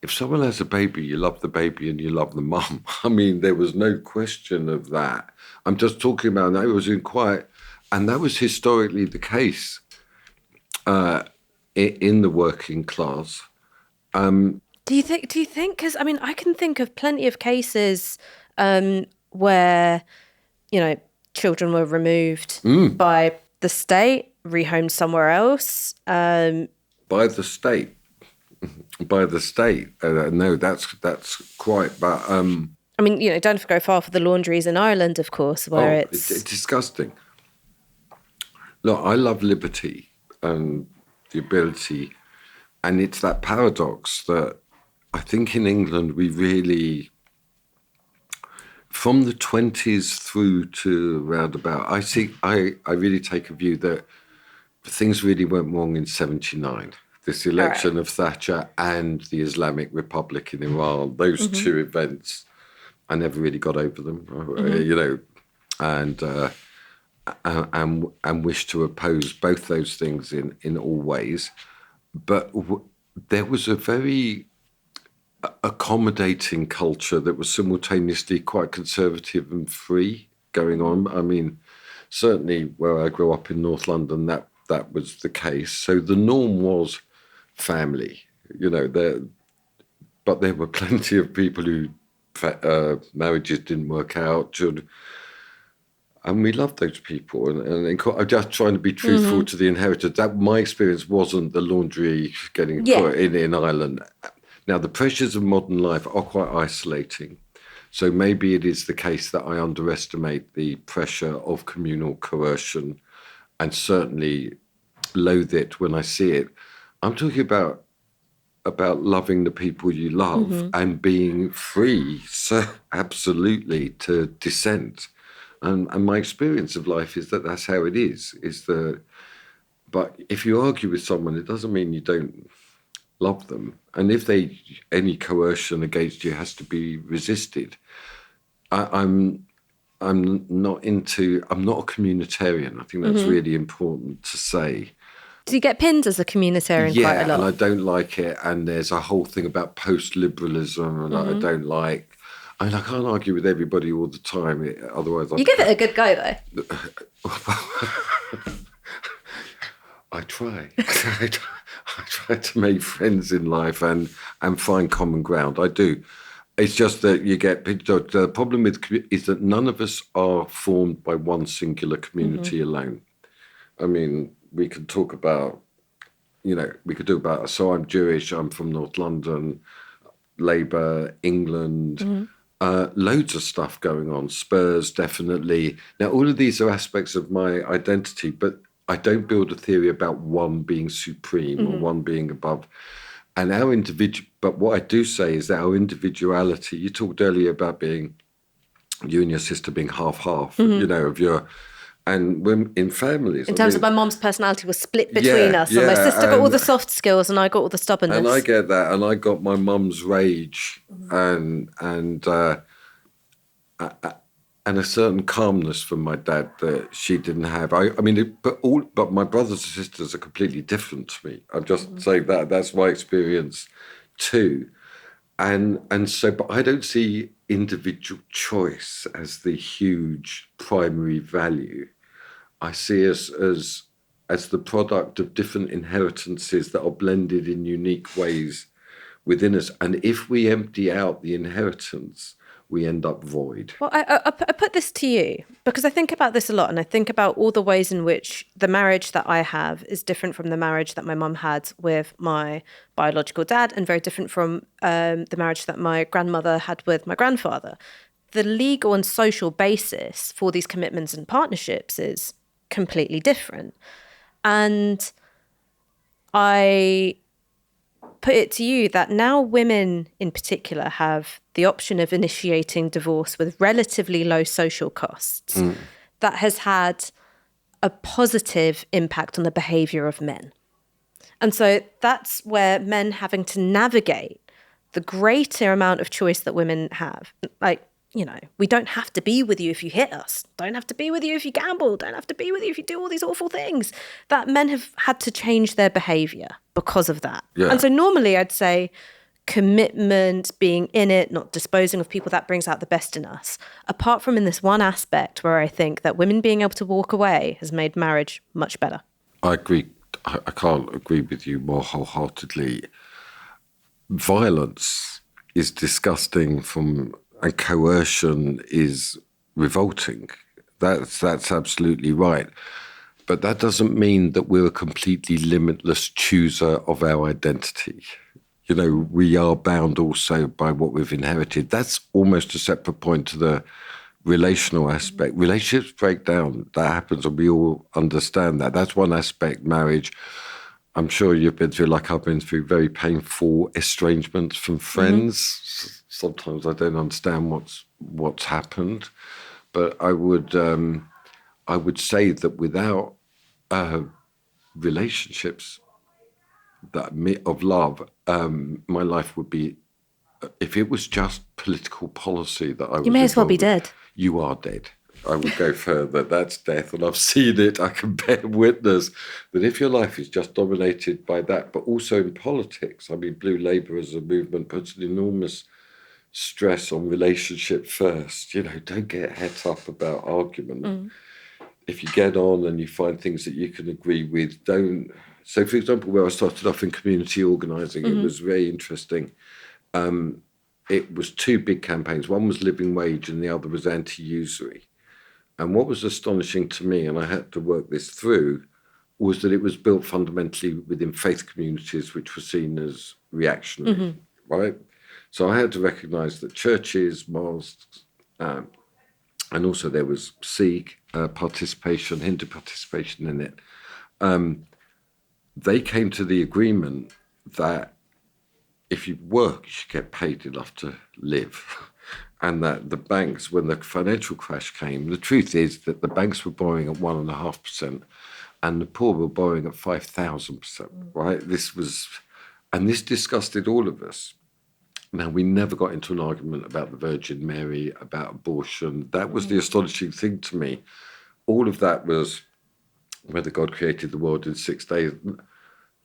If someone has a baby, you love the baby and you love the mum. I mean, there was no question of that. I'm just talking about that. It was and that was historically the case in the working class. Do you think? Because I mean, I can think of plenty of cases where, children were removed by the state, rehomed somewhere else. By the state. No, that's quite. But I mean, don't go far for the laundries in Ireland, of course, where it's disgusting. Look, I love liberty and the ability, and it's that paradox that I think in England we really, from the 20s through to around about, I really take a view that things really went wrong in 79. This election of Thatcher and the Islamic Republic in Iran, those two events, I never really got over them, and wish to oppose both those things in all ways. But there was a very accommodating culture that was simultaneously quite conservative and free going on. I mean, certainly where I grew up in North London, that was the case. So the norm was family, but there were plenty of people who marriages didn't work out, and we loved those people. And I'm just trying to be truthful to the inheritors. That my experience wasn't the laundry getting put in Ireland. Now, the pressures of modern life are quite isolating. So maybe it is the case that I underestimate the pressure of communal coercion and certainly loathe it when I see it. I'm talking about loving the people you love and being free, so absolutely, to dissent. And my experience of life is that that's how it is. But if you argue with someone, it doesn't mean you don't love them. And if any coercion against you has to be resisted, I'm not a communitarian. I think that's really important to say. Do you get pinned as a communitarian quite a lot? Yeah, and I don't like it. And there's a whole thing about post-liberalism, and I don't like. I mean, I can't argue with everybody all the time. Otherwise, you give it a good go, though. I try. I try to make friends in life and find common ground. I do. It's just that you get the problem is that none of us are formed by one singular community alone. I mean, we could talk about, so I'm Jewish, I'm from North London, Labour, England, loads of stuff going on, Spurs, definitely. Now, all of these are aspects of my identity, but I don't build a theory about one being supreme or one being above. And but what I do say is that our individuality, you talked earlier about being, you and your sister being half-half, of your, and when in families. In terms of my mom's personality was split between us. And my sister got all the soft skills and I got all the stubbornness. And I get that. And I got my mum's rage and a certain calmness from my dad that she didn't have. But my brothers and sisters are completely different to me. I'm just saying that's my experience too. And so, but I don't see individual choice as the huge primary value. I see us as the product of different inheritances that are blended in unique ways within us. And if we empty out the inheritance, we end up void. Well, I put this to you because I think about this a lot, and I think about all the ways in which the marriage that I have is different from the marriage that my mum had with my biological dad, and very different from the marriage that my grandmother had with my grandfather. The legal and social basis for these commitments and partnerships is completely different. And I put it to you that now women in particular have the option of initiating divorce with relatively low social costs, that has had a positive impact on the behaviour of men. And so that's where men having to navigate the greater amount of choice that women have. Like, you know, we don't have to be with you if you hit us. Don't have to be with you if you gamble. Don't have to be with you if you do all these awful things. That men have had to change their behaviour because of that. Yeah. And so normally I'd say commitment, being in it, not disposing of people, that brings out the best in us. Apart from in this one aspect where I think that women being able to walk away has made marriage much better. I agree. I can't agree with you more wholeheartedly. Violence is disgusting and coercion is revolting. That's absolutely right. But that doesn't mean that we're a completely limitless chooser of our identity. You know, we are bound also by what we've inherited. That's almost a separate point to the relational aspect. Relationships break down. That happens, and we all understand that. That's one aspect, marriage. I'm sure you've been through, like I've been through, very painful estrangements from friends. Sometimes I don't understand what's happened. But I would say that without relationships of love, my life would be, if it was just political policy that I was, you may as well be dead. You are dead. I would go further. That's death, and I've seen it. I can bear witness that if your life is just dominated by that, but also in politics, I mean, Blue Labour as a movement puts an enormous stress on relationship first. You know, don't get het up about argument. If you get on and you find things that you can agree with, don't. So, for example, where I started off in community organising, it was very interesting. It was two big campaigns. One was living wage and the other was anti-usury. And what was astonishing to me, and I had to work this through, was that it was built fundamentally within faith communities, which were seen as reactionary, right? So I had to recognise that churches, mosques, and also there was Sikh participation, Hindu participation in it. They came to the agreement that if you work, you should get paid enough to live. And that the banks, when the financial crash came, the truth is that the banks were borrowing at 1.5% and the poor were borrowing at 5,000%, right? This disgusted all of us. Now, we never got into an argument about the Virgin Mary, about abortion. That was the astonishing thing to me. All of that was whether God created the world in 6 days.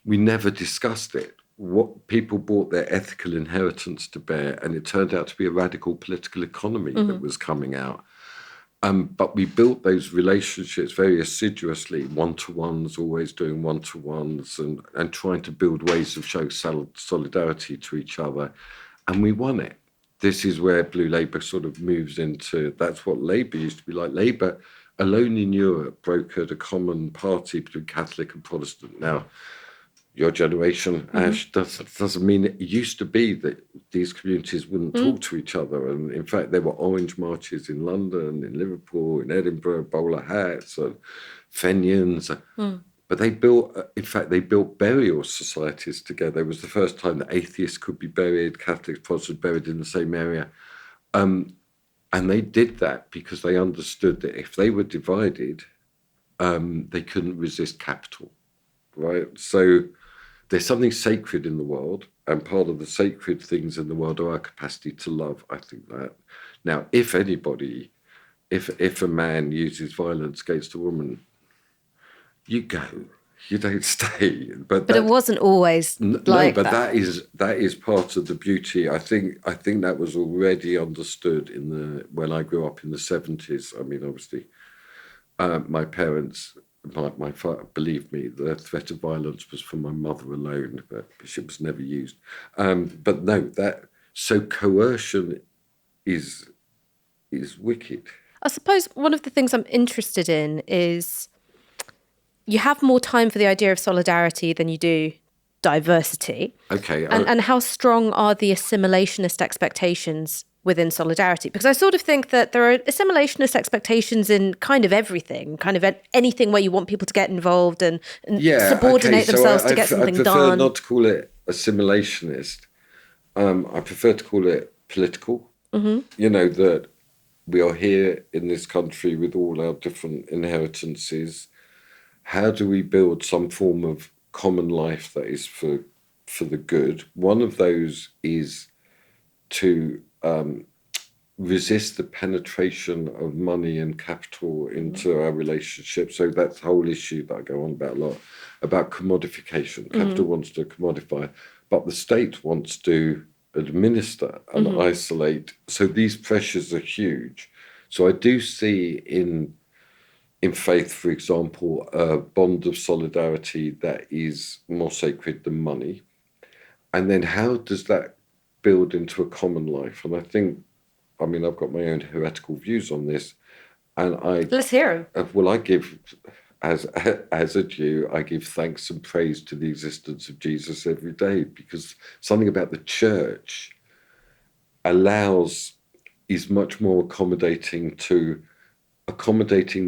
We never discussed it. What people brought their ethical inheritance to bear, and it turned out to be a radical political economy that was coming out. But we built those relationships very assiduously, one-to-ones, always doing one-to-ones, and trying to build ways of showing solidarity to each other. And we won it. This is where Blue Labour sort of moves into, that's what Labour used to be like. Labour, alone in Europe, brokered a common party between Catholic and Protestant. Now, your generation, Ash, doesn't mean it used to be that these communities wouldn't talk to each other. And in fact, there were orange marches in London, in Liverpool, in Edinburgh, bowler hats and Fenians. But they built burial societies together. It was the first time that atheists could be buried, Catholics, Protestants buried in the same area. And they did that because they understood that if they were divided, they couldn't resist capital, right? So there's something sacred in the world, and part of the sacred things in the world are our capacity to love, I think that. Now, if anybody, if a man uses violence against a woman, you go, you don't stay. But it wasn't always like that. that is part of the beauty. I think that was already understood when I grew up in the 70s. I mean, obviously, my parents, my father, believe me, the threat of violence was from my mother alone, but it was never used. But no, so coercion is wicked. I suppose one of the things I'm interested in is you have more time for the idea of solidarity than you do diversity. Okay. And how strong are the assimilationist expectations within solidarity? Because I sort of think that there are assimilationist expectations in kind of everything, kind of anything where you want people to get involved and subordinate themselves to get something done. I prefer not to call it assimilationist. I prefer to call it political. You know, that we are here in this country with all our different inheritances. How do we build some form of common life that is for the good? One of those is to resist the penetration of money and capital into our relationships. So that's the whole issue that I go on about a lot, about commodification. Capital wants to commodify, but the state wants to administer and isolate. So these pressures are huge. So I do see in faith, for example, a bond of solidarity that is more sacred than money. And then how does that build into a common life? And I think, I mean, I've got my own heretical views on this, and Let's hear them. Well, I give, as a Jew, I give thanks and praise to the existence of Jesus every day, because something about the church is much more accommodating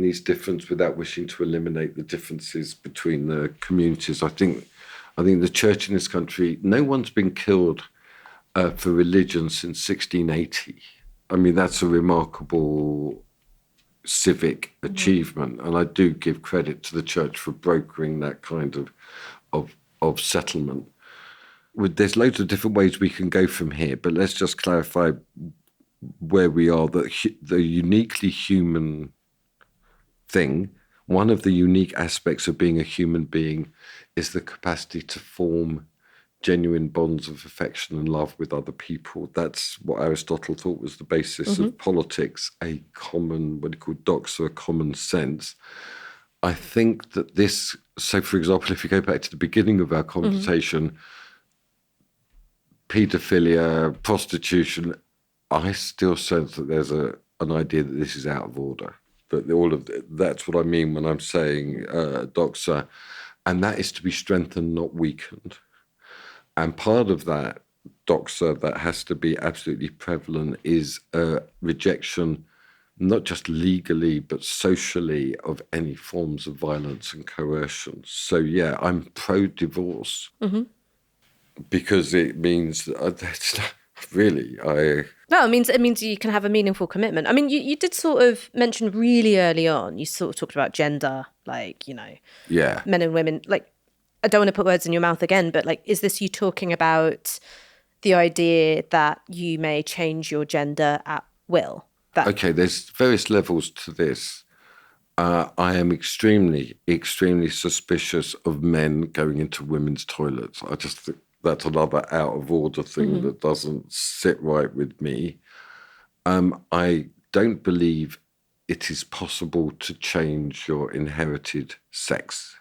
these differences without wishing to eliminate the differences between the communities. I think the church in this country, no one's been killed for religion since 1680. I mean, that's a remarkable civic achievement, and I do give credit to the church for brokering that kind of settlement. There's loads of different ways we can go from here, but let's just clarify where we are. The uniquely human thing, one of the unique aspects of being a human being, is the capacity to form genuine bonds of affection and love with other people. That's what Aristotle thought was the basis of politics, a common, what he called doxa, a common sense. I think that this, so for example, if you go back to the beginning of our conversation, paedophilia, prostitution, I still sense that there's an idea that this is out of order. That that's what I mean when I'm saying doxa, and that is to be strengthened, not weakened. And part of that doxa that has to be absolutely prevalent is a rejection, not just legally, but socially, of any forms of violence and coercion. So, yeah, I'm pro-divorce because it means that's not really, No, it means you can have a meaningful commitment. I mean, you did sort of mention really early on, you sort of talked about gender, like, you know, men and women, like, I don't want to put words in your mouth again, but like, is this you talking about the idea that you may change your gender at will? Okay, there's various levels to this. I am extremely, extremely suspicious of men going into women's toilets. I just think that's another out of order thing that doesn't sit right with me. I don't believe it is possible to change your inherited sex.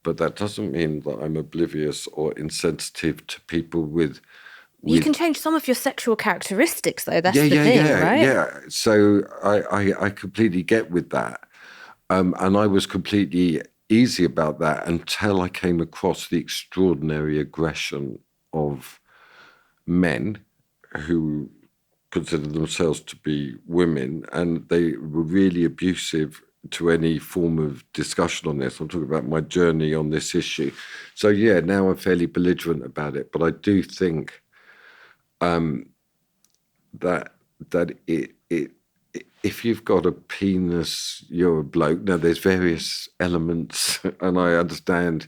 But that doesn't mean that I'm oblivious or insensitive to people with... You can change some of your sexual characteristics, though. That's the thing, right? Yeah. So I completely get with that. And I was completely easy about that until I came across the extraordinary aggression of men who consider themselves to be women, and they were really abusive to any form of discussion on this. I'm talking about my journey on this issue. So, yeah, now I'm fairly belligerent about it, but I do think that if you've got a penis, you're a bloke. Now, there's various elements, and I understand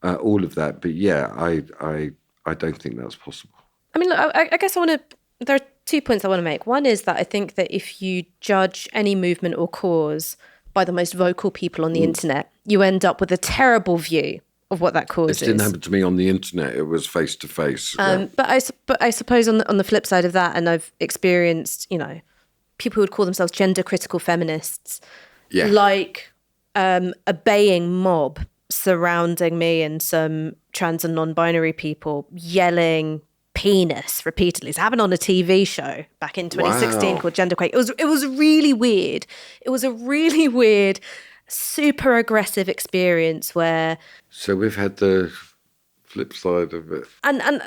all of that, but yeah, I don't think that's possible. I mean, look, I guess there are 2 points I want to make. One is that I think that if you judge any movement or cause by the most vocal people on the internet, you end up with a terrible view of what that cause is. It didn't happen to me on the internet. It was face to face. But I suppose on the flip side of that, and I've experienced, you know, people who would call themselves gender critical feminists, like a baying mob surrounding me and some trans and non-binary people yelling penis repeatedly. It's happened on a TV show back in 2016 called Genderquake. It was really weird. It was a really weird, super aggressive experience where... So we've had the flip side of it. And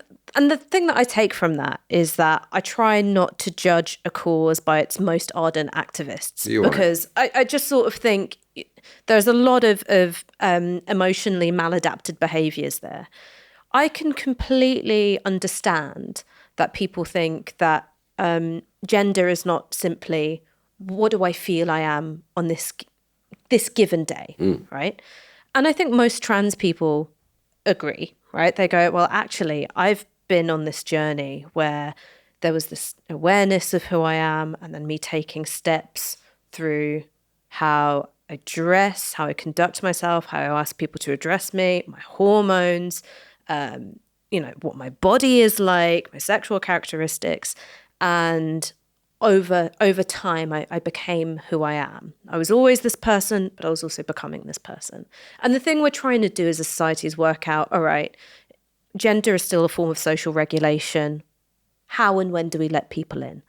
the thing that I take from that is that I try not to judge a cause by its most ardent activists, because I just sort of think there's a lot of emotionally maladapted behaviours there. I can completely understand that people think that gender is not simply what do I feel I am on this given day, right? And I think most trans people agree, right? They go, well, actually, I've been on this journey where there was this awareness of who I am, and then me taking steps through how I dress, how I conduct myself, how I ask people to address me, my hormones, what my body is like, my sexual characteristics. And over time, I became who I am. I was always this person, but I was also becoming this person. And the thing we're trying to do as a society is work out, all right, gender is still a form of social regulation. How and when do we let people in?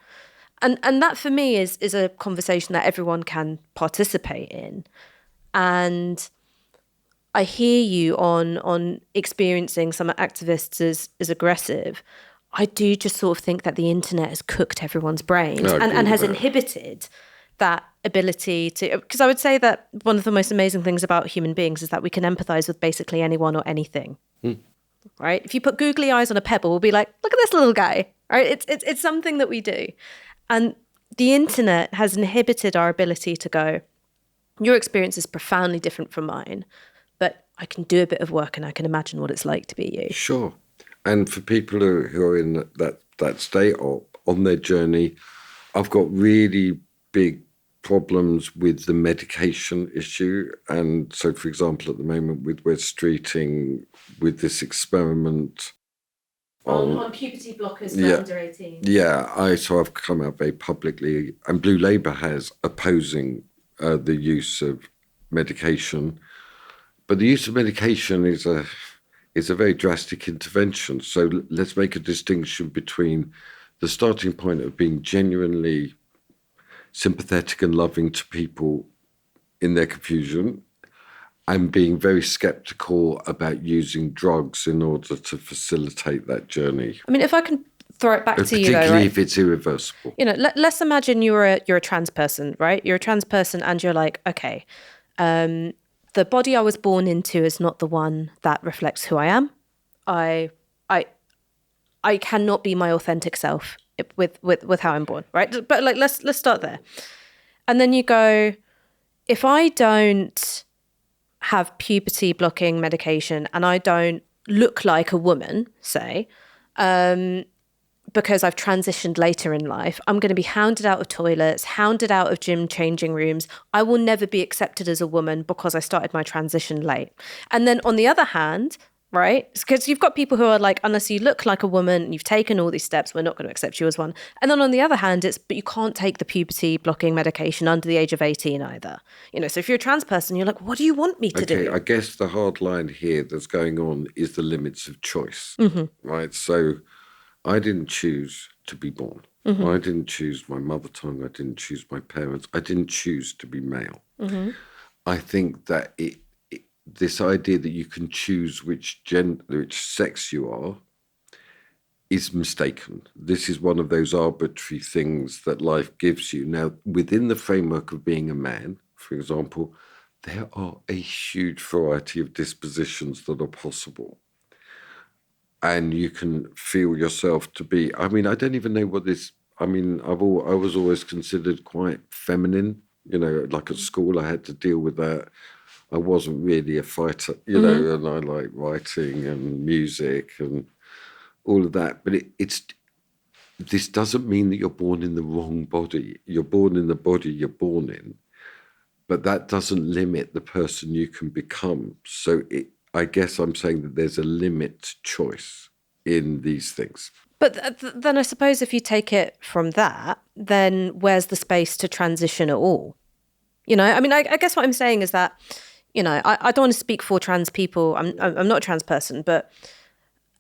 And that for me is a conversation that everyone can participate in. And I hear you on experiencing some activists as aggressive. I do just sort of think that the internet has cooked everyone's brains and has inhibited that ability to, because I would say that one of the most amazing things about human beings is that we can empathize with basically anyone or anything, right? If you put googly eyes on a pebble, we'll be like, look at this little guy, right? It's something that we do. And the internet has inhibited our ability to go, your experience is profoundly different from mine, but I can do a bit of work and I can imagine what it's like to be you. Sure. And for people who are in that state or on their journey, I've got really big problems with the medication issue. And so, for example, at the moment with West Streeting, with this experiment on puberty blockers for under 18. Yeah, so I've come out very publicly, and Blue Labour has opposing the use of medication. But the use of medication is a very drastic intervention. So let's make a distinction between the starting point of being genuinely sympathetic and loving to people in their confusion and being very skeptical about using drugs in order to facilitate that journey. I mean, if I can throw it back to you, though, right? Particularly if it's irreversible. Let's imagine you're a trans person, right? You're a trans person and you're like, okay, the body I was born into is not the one that reflects who I am. I cannot be my authentic self with how I'm born, right? But like, let's start there. And then you go, if I don't have puberty blocking medication and I don't look like a woman, say, because I've transitioned later in life, I'm going to be hounded out of toilets, hounded out of gym changing rooms. I will never be accepted as a woman because I started my transition late. And then on the other hand, right, because you've got people who are like, unless you look like a woman and you've taken all these steps, we're not going to accept you as one. And then on the other hand, but you can't take the puberty blocking medication under the age of 18 either. So if you're a trans person, you're like, what do you want me to do? Okay, I guess the hard line here that's going on is the limits of choice, right? So I didn't choose to be born. I didn't choose my mother tongue. I didn't choose my parents. I didn't choose to be male. I think that this idea that you can choose which sex you are is mistaken. This is one of those arbitrary things that life gives you. Now, within the framework of being a man, for example, there are a huge variety of dispositions that are possible. And you can feel yourself to be, I mean, I don't even know what this, I mean, I was always considered quite feminine, like at school I had to deal with that. I wasn't really a fighter, and I like writing and music and all of that. But this doesn't mean that you're born in the wrong body. You're born in the body you're born in, but that doesn't limit the person you can become. So I guess I'm saying that there's a limit to choice in these things. But then I suppose if you take it from that, then where's the space to transition at all? I mean, I guess what I'm saying is that, I don't want to speak for trans people. I'm not a trans person, but,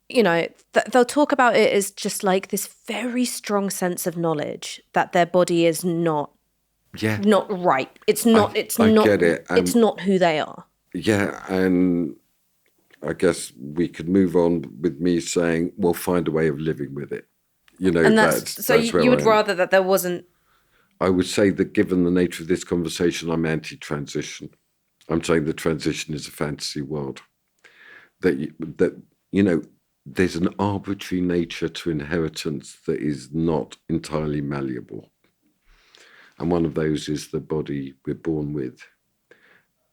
they'll talk about it as just like this very strong sense of knowledge that their body is not right. It's not. I get it. It's not who they are. Yeah, and I guess we could move on with me saying, well, find a way of living with it. And that's you would rather that there wasn't. I would say that given the nature of this conversation, I'm anti-transition. I'm saying the transition is a fantasy world. That there's an arbitrary nature to inheritance that is not entirely malleable. And one of those is the body we're born with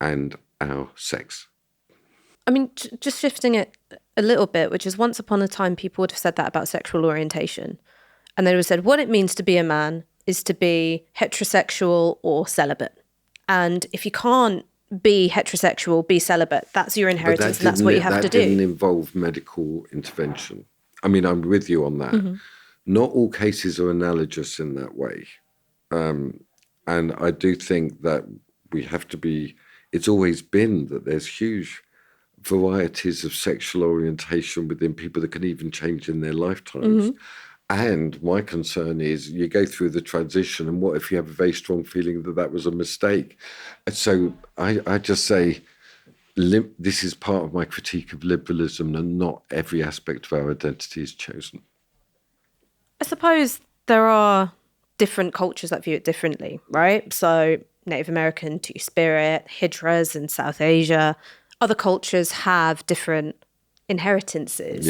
and our sex. I mean, just shifting it a little bit, which is once upon a time, people would have said that about sexual orientation. And they would have said, what it means to be a man is to be heterosexual or celibate. And if you can't be heterosexual, be celibate, that's your inheritance, and that's what you have to do. That didn't involve medical intervention. I mean, I'm with you on that. Mm-hmm. Not all cases are analogous in that way. And I do think that we have to be, it's always been that there's huge varieties of sexual orientation within people that can even change in their lifetimes. Mm-hmm. And my concern is you go through the transition, and what if you have a very strong feeling that that was a mistake? So I just say this is part of my critique of liberalism, and not every aspect of our identity is chosen. I suppose there are different cultures that view it differently, right? So Native American, Two-Spirit, Hijras in South Asia. Other cultures have different inheritances,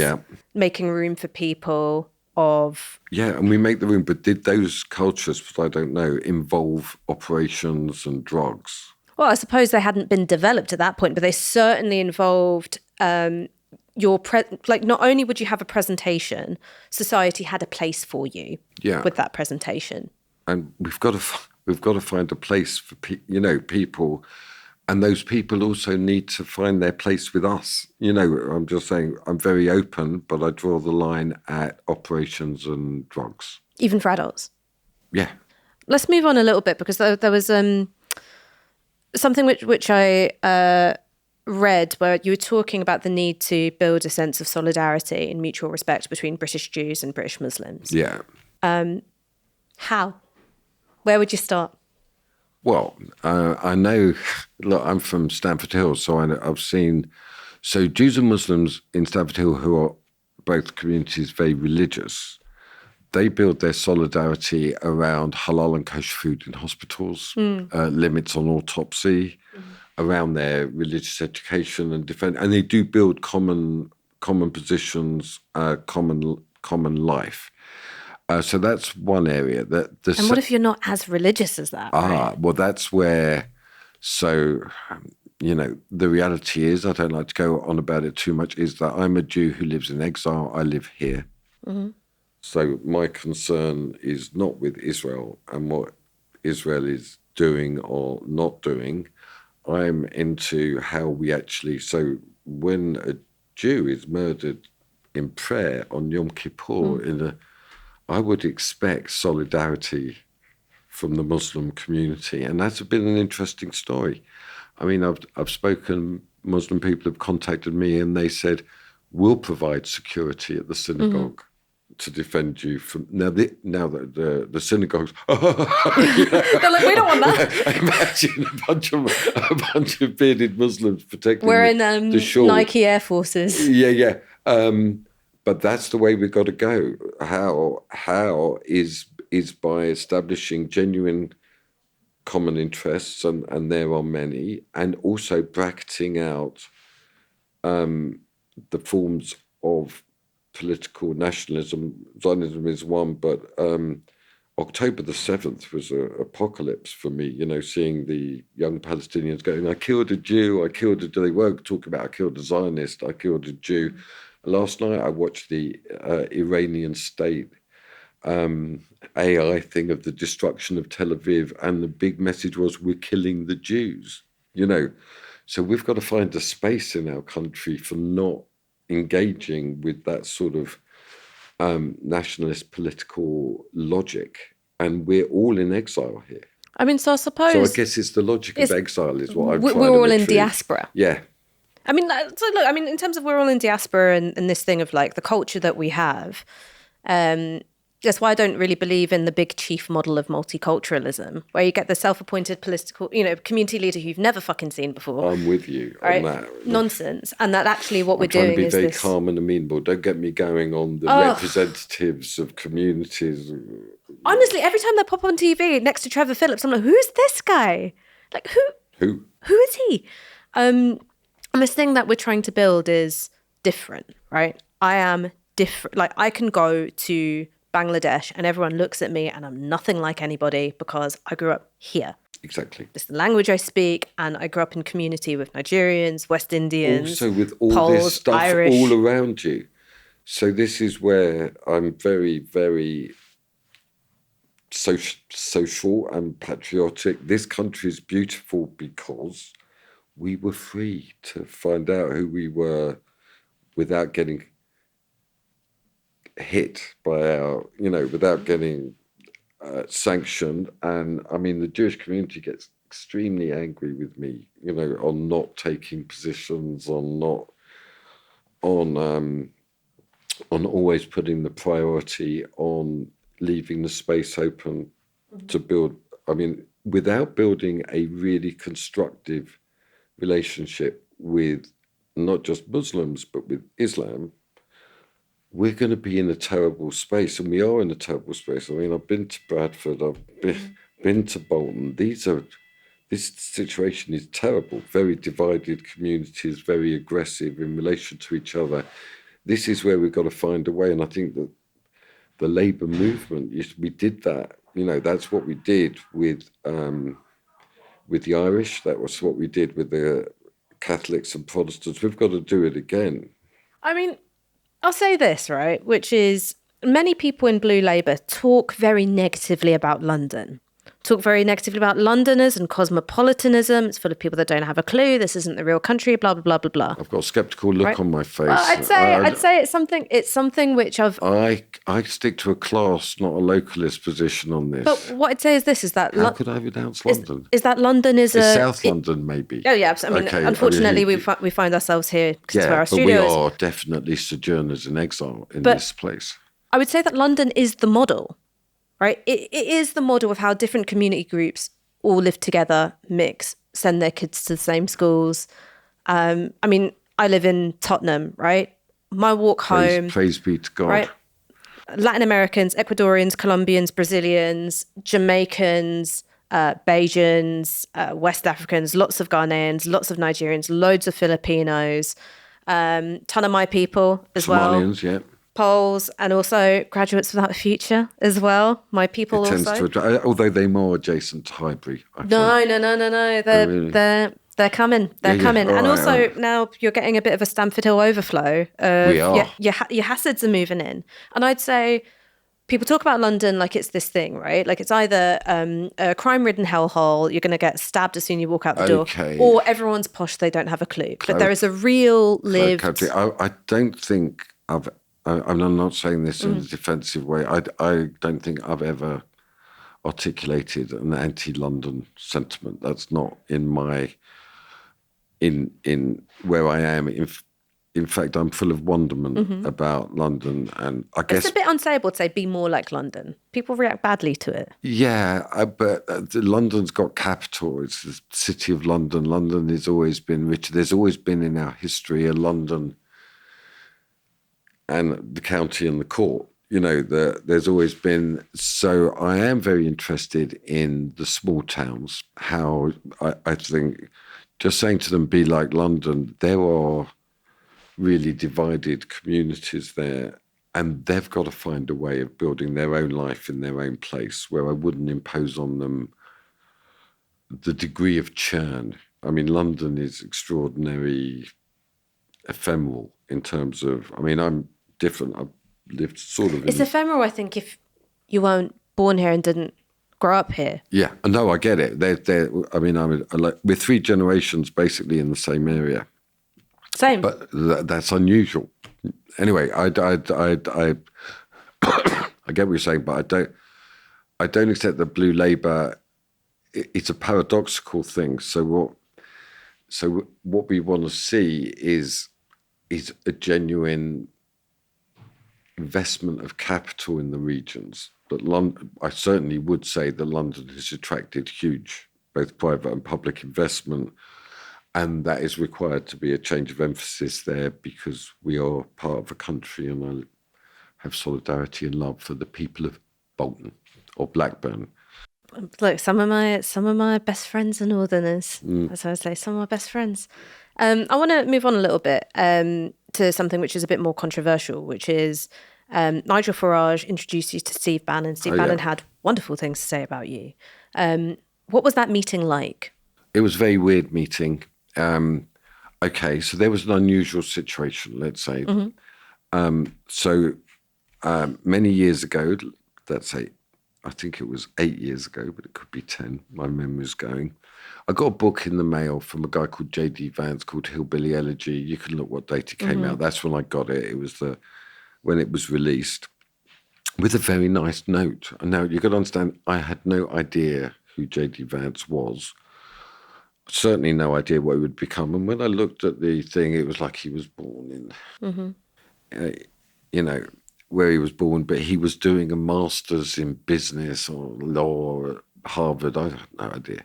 making room for people of... Yeah, and we make the room, but did those cultures, but I don't know, involve operations and drugs? Well, I suppose they hadn't been developed at that point, but they certainly involved not only would you have a presentation, society had a place for you with that presentation. And we've got to find a place for people. And those people also need to find their place with us. I'm just saying, I'm very open, but I draw the line at operations and drugs. Even for adults? Yeah. Let's move on a little bit, because there was something which I read where you were talking about the need to build a sense of solidarity and mutual respect between British Jews and British Muslims. Yeah. How? Where would you start? Well, I know, look, I'm from Stamford Hill, so I've seen, so Jews and Muslims in Stamford Hill, who are both communities very religious, they build their solidarity around halal and kosher food in hospitals, limits on autopsy, around their religious education and defense, and they do build common positions, common life. So that's one area. And what if you're not as religious as that? Right? Well, that's where, the reality is, I don't like to go on about it too much, is that I'm a Jew who lives in exile. I live here. Mm-hmm. So my concern is not with Israel and what Israel is doing or not doing. I'm into how we actually, so when a Jew is murdered in prayer on Yom Kippur I would expect solidarity from the Muslim community. And that's been an interesting story. I mean, I've spoken, Muslim people have contacted me and they said, we'll provide security at the synagogue to defend you from... Now that the synagogues... They're like, we don't want that. Imagine a bunch of bearded Muslims protecting the shore. Nike Air Forces. Yeah. But that's the way we've got to go. How is by establishing genuine common interests, and there are many, and also bracketing out the forms of political nationalism. Zionism is one, but October the 7th was an apocalypse for me, seeing the young Palestinians going, I killed a Jew, they weren't talking about I killed a Zionist, I killed a Jew. Last night I watched the Iranian state AI thing of the destruction of Tel Aviv, and the big message was, we're killing the Jews, So we've got to find a space in our country for not engaging with that sort of nationalist political logic. And we're all in exile here. I mean, so I suppose... So I guess it's the logic of exile is what I'm trying to We're all in diaspora. Yeah. I mean, so look, in terms of we're all in diaspora and this thing of like the culture that we have, that's why I don't really believe in the big chief model of multiculturalism, where you get the self-appointed political, community leader who you've never fucking seen before. I'm with you on that. Nonsense. And that actually what we're doing is I'm trying to be very calm and amenable. Don't get me going on the representatives of communities. Honestly, every time they pop on TV next to Trevor Phillips, I'm like, who's this guy? Like, who is he? And this thing that we're trying to build is different, right? I am different. Like, I can go to Bangladesh and everyone looks at me and I'm nothing like anybody because I grew up here. Exactly. It's the language I speak, and I grew up in community with Nigerians, West Indians, Also with all Poles, this stuff Irish. all around you. So this is where I'm very, very social and patriotic. This country is beautiful because we were free to find out who we were without getting hit by our, without getting sanctioned. And I mean, the Jewish community gets extremely angry with me, on not taking positions, on always putting the priority on leaving the space open to build. I mean, without building a really constructive relationship with not just Muslims, but with Islam, we're going to be in a terrible space, and we are in a terrible space. I mean, I've been to Bradford, I've been to Bolton. This situation is terrible. Very divided communities, very aggressive in relation to each other. This is where we've got to find a way, and I think that the Labour movement, we did that. That's what we did with the Irish. That was what we did with the Catholics and Protestants. We've got to do it again. I mean, I'll say this, right, which is many people in Blue Labour talk very negatively about London, talk very negatively about Londoners and cosmopolitanism. It's full of people that don't have a clue. This isn't the real country, blah, blah, blah, blah, blah. I've got a sceptical look on my face. Well, I'd say it's something which I stick to a class, not a localist position on this. But what I'd say is this, is that... How could I renounce London? Is that London is South London, maybe. Oh, yeah. I mean, unfortunately, we find ourselves here because of our studios. But we are definitely sojourners in exile in this place. I would say that London is the model, right? It is the model of how different community groups all live together, mix, send their kids to the same schools. I mean, I live in Tottenham, right? My walk home... Praise be to God. Right? Latin Americans, Ecuadorians, Colombians, Brazilians, Jamaicans, Bajans, West Africans, lots of Ghanaians, lots of Nigerians, loads of Filipinos, ton of my people as Somalians, well. Poles, and also graduates without a future as well. My people also. Although they're more adjacent to Highbury. No. They're coming. They're coming. And also now you're getting a bit of a Stamford Hill overflow. We are. Your Hassids are moving in. And I'd say people talk about London like it's this thing, right? Like it's either a crime-ridden hellhole, you're going to get stabbed as soon as you walk out the door, or everyone's posh, they don't have a clue. But there is a real lived... I don't think I'm not saying this in a defensive way. I don't think I've ever articulated an anti-London sentiment. That's not in my... in where I am. In fact, I'm full of wonderment about London, and I guess it's a bit unstable to say be more like London. People react badly to it. Yeah, but London's got capital. It's the city of London. London has always been rich. There's always been in our history a London and the county and the court. There's always been. So I am very interested in the small towns. How I think just saying to them, be like London. There are really divided communities there, and they've got to find a way of building their own life in their own place where I wouldn't impose on them the degree of churn. I mean, London is extraordinary, ephemeral in terms of, I mean, I'm different. I've lived sort of It's ephemeral, I think, if you weren't born here and didn't grow up here. Yeah, no, I get it. We're three generations basically in the same area. Same. But that's unusual. Anyway, I get what you're saying, but I don't accept that Blue Labour. It's a paradoxical thing. So what we want to see is a genuine investment of capital in the regions. But I certainly would say that London has attracted huge, both private and public investment. And that is required to be a change of emphasis there because we are part of a country, and I have solidarity and love for the people of Bolton or Blackburn. Look, some of my best friends are Northerners. As I say, some of my best friends. I want to move on a little bit to to something which is a bit more controversial, which is Nigel Farage introduced you to Steve Bannon. Steve Bannon had wonderful things to say about you. What was that meeting like? It was a very weird meeting. Okay, so there was an unusual situation, let's say. Many years ago, let's say, I think it was 8 years ago, but it could be 10, my memory's going. I got a book in the mail from a guy called J.D. Vance called Hillbilly Elegy. You can look what date it came out. That's when I got it. It was when it was released, with a very nice note. And now you've got to understand, I had no idea who J.D. Vance was. Certainly no idea what he would become. And when I looked at the thing, it was like he was born in, where he was born, but he was doing a master's in business or law at Harvard. I have no idea.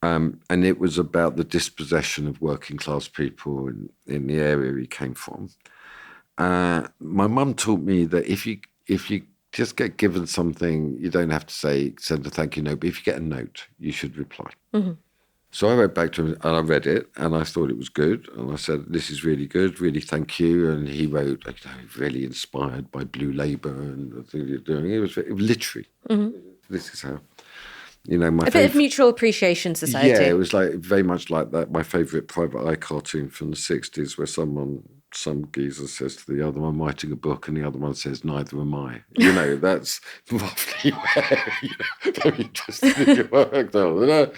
And it was about the dispossession of working class people in the area he came from. My mum taught me that if you just get given something, you don't have to send a thank you note, but if you get a note, you should reply. So I wrote back to him and I read it and I thought it was good. And I said, this is really good, really thank you. And he wrote, really inspired by Blue Labour and the thing you're doing. It was literary. This is how, a bit of mutual appreciation society. Yeah, it was like very much like that. My favourite Private Eye cartoon from the 60s where some geezer says to the other one, I'm writing a book, and the other one says, neither am I. That's roughly where, very interesting in your work.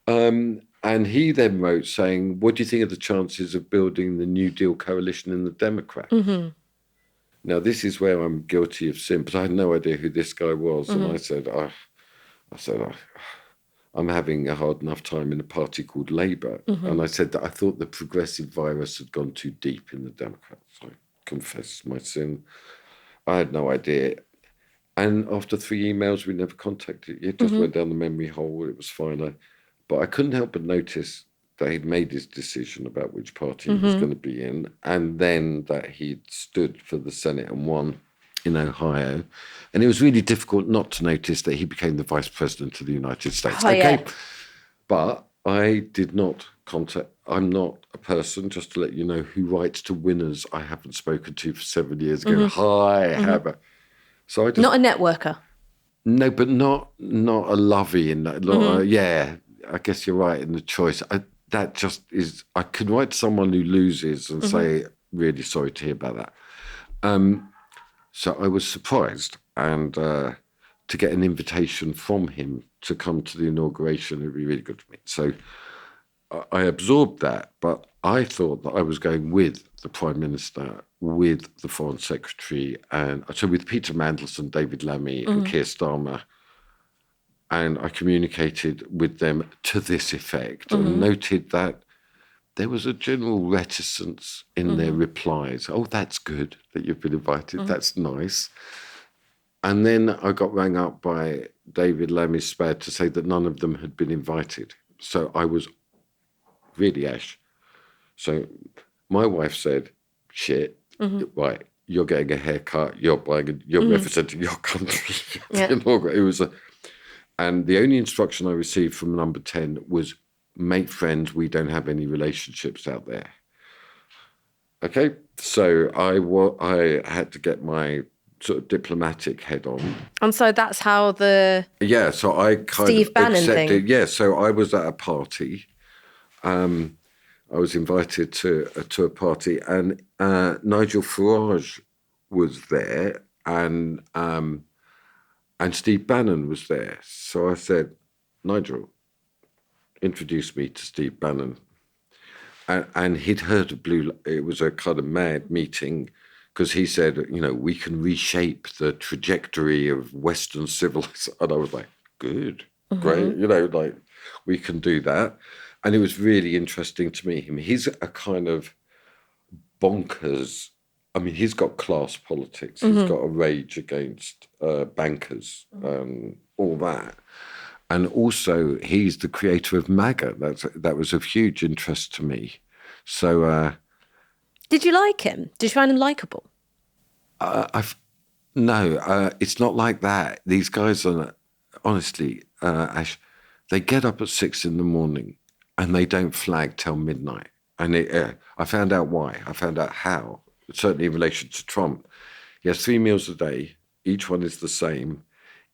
And he then wrote saying, what do you think of the chances of building the New Deal coalition in the Democrats? Now, this is where I'm guilty of sin, but I had no idea who this guy was. And I said, I'm having a hard enough time in a party called Labour. And I said that I thought the progressive virus had gone too deep in the Democrats. I confess my sin. I had no idea. And after 3 emails, we never contacted. It just went down the memory hole. It was fine. But I couldn't help but notice that he'd made his decision about which party he was going to be in, and then that he'd stood for the Senate and won in Ohio. And it was really difficult not to notice that he became the Vice President of the United States. But I did not contact, I'm not a person, just to let you know, who writes to winners I haven't spoken to for 7 years ago. Hi, Habba. So I just, not a networker. No, but not a lovey in that. Yeah, I guess you're right in the choice. That just is, I could write to someone who loses and say, really sorry to hear about that. So I was surprised and to get an invitation from him to come to the inauguration. It would be really good for me. So I absorbed that, but I thought that I was going with the Prime Minister, with the Foreign Secretary, and so with Peter Mandelson, David Lammy and Keir Starmer. And I communicated with them to this effect and noted that there was a general reticence in their replies. Oh, that's good that you've been invited. That's nice. And then I got rang up by David Lammy Spad to say that none of them had been invited. So I was really ash. So my wife said, shit, right, you're getting a haircut, you're representing your country. It was and the only instruction I received from number 10 was, make friends, we don't have any relationships out there. Okay, so I had to get my sort of diplomatic head on. And so that's how so I kind Steve of Bannon accepted. thing. Yeah, so I was at a party. I was invited to a party, and Nigel Farage was there, and Steve Bannon was there. So I said, Nigel, introduce me to Steve Bannon. And he'd heard of it was a kind of mad meeting, because he said, we can reshape the trajectory of Western civilization. And I was like, good, great, we can do that. And it was really interesting to meet him. He's a kind of bonkers, he's got class politics. He's got a rage against bankers and all that. And also, he's the creator of MAGA. That was of huge interest to me. So, did you like him? Did you find him likable? No, it's not like that. These guys are, honestly, Ash, they get up at 6 a.m. and they don't flag till midnight. And I found out why. I found out how, certainly in relation to Trump. He has 3 meals a day. Each one is the same.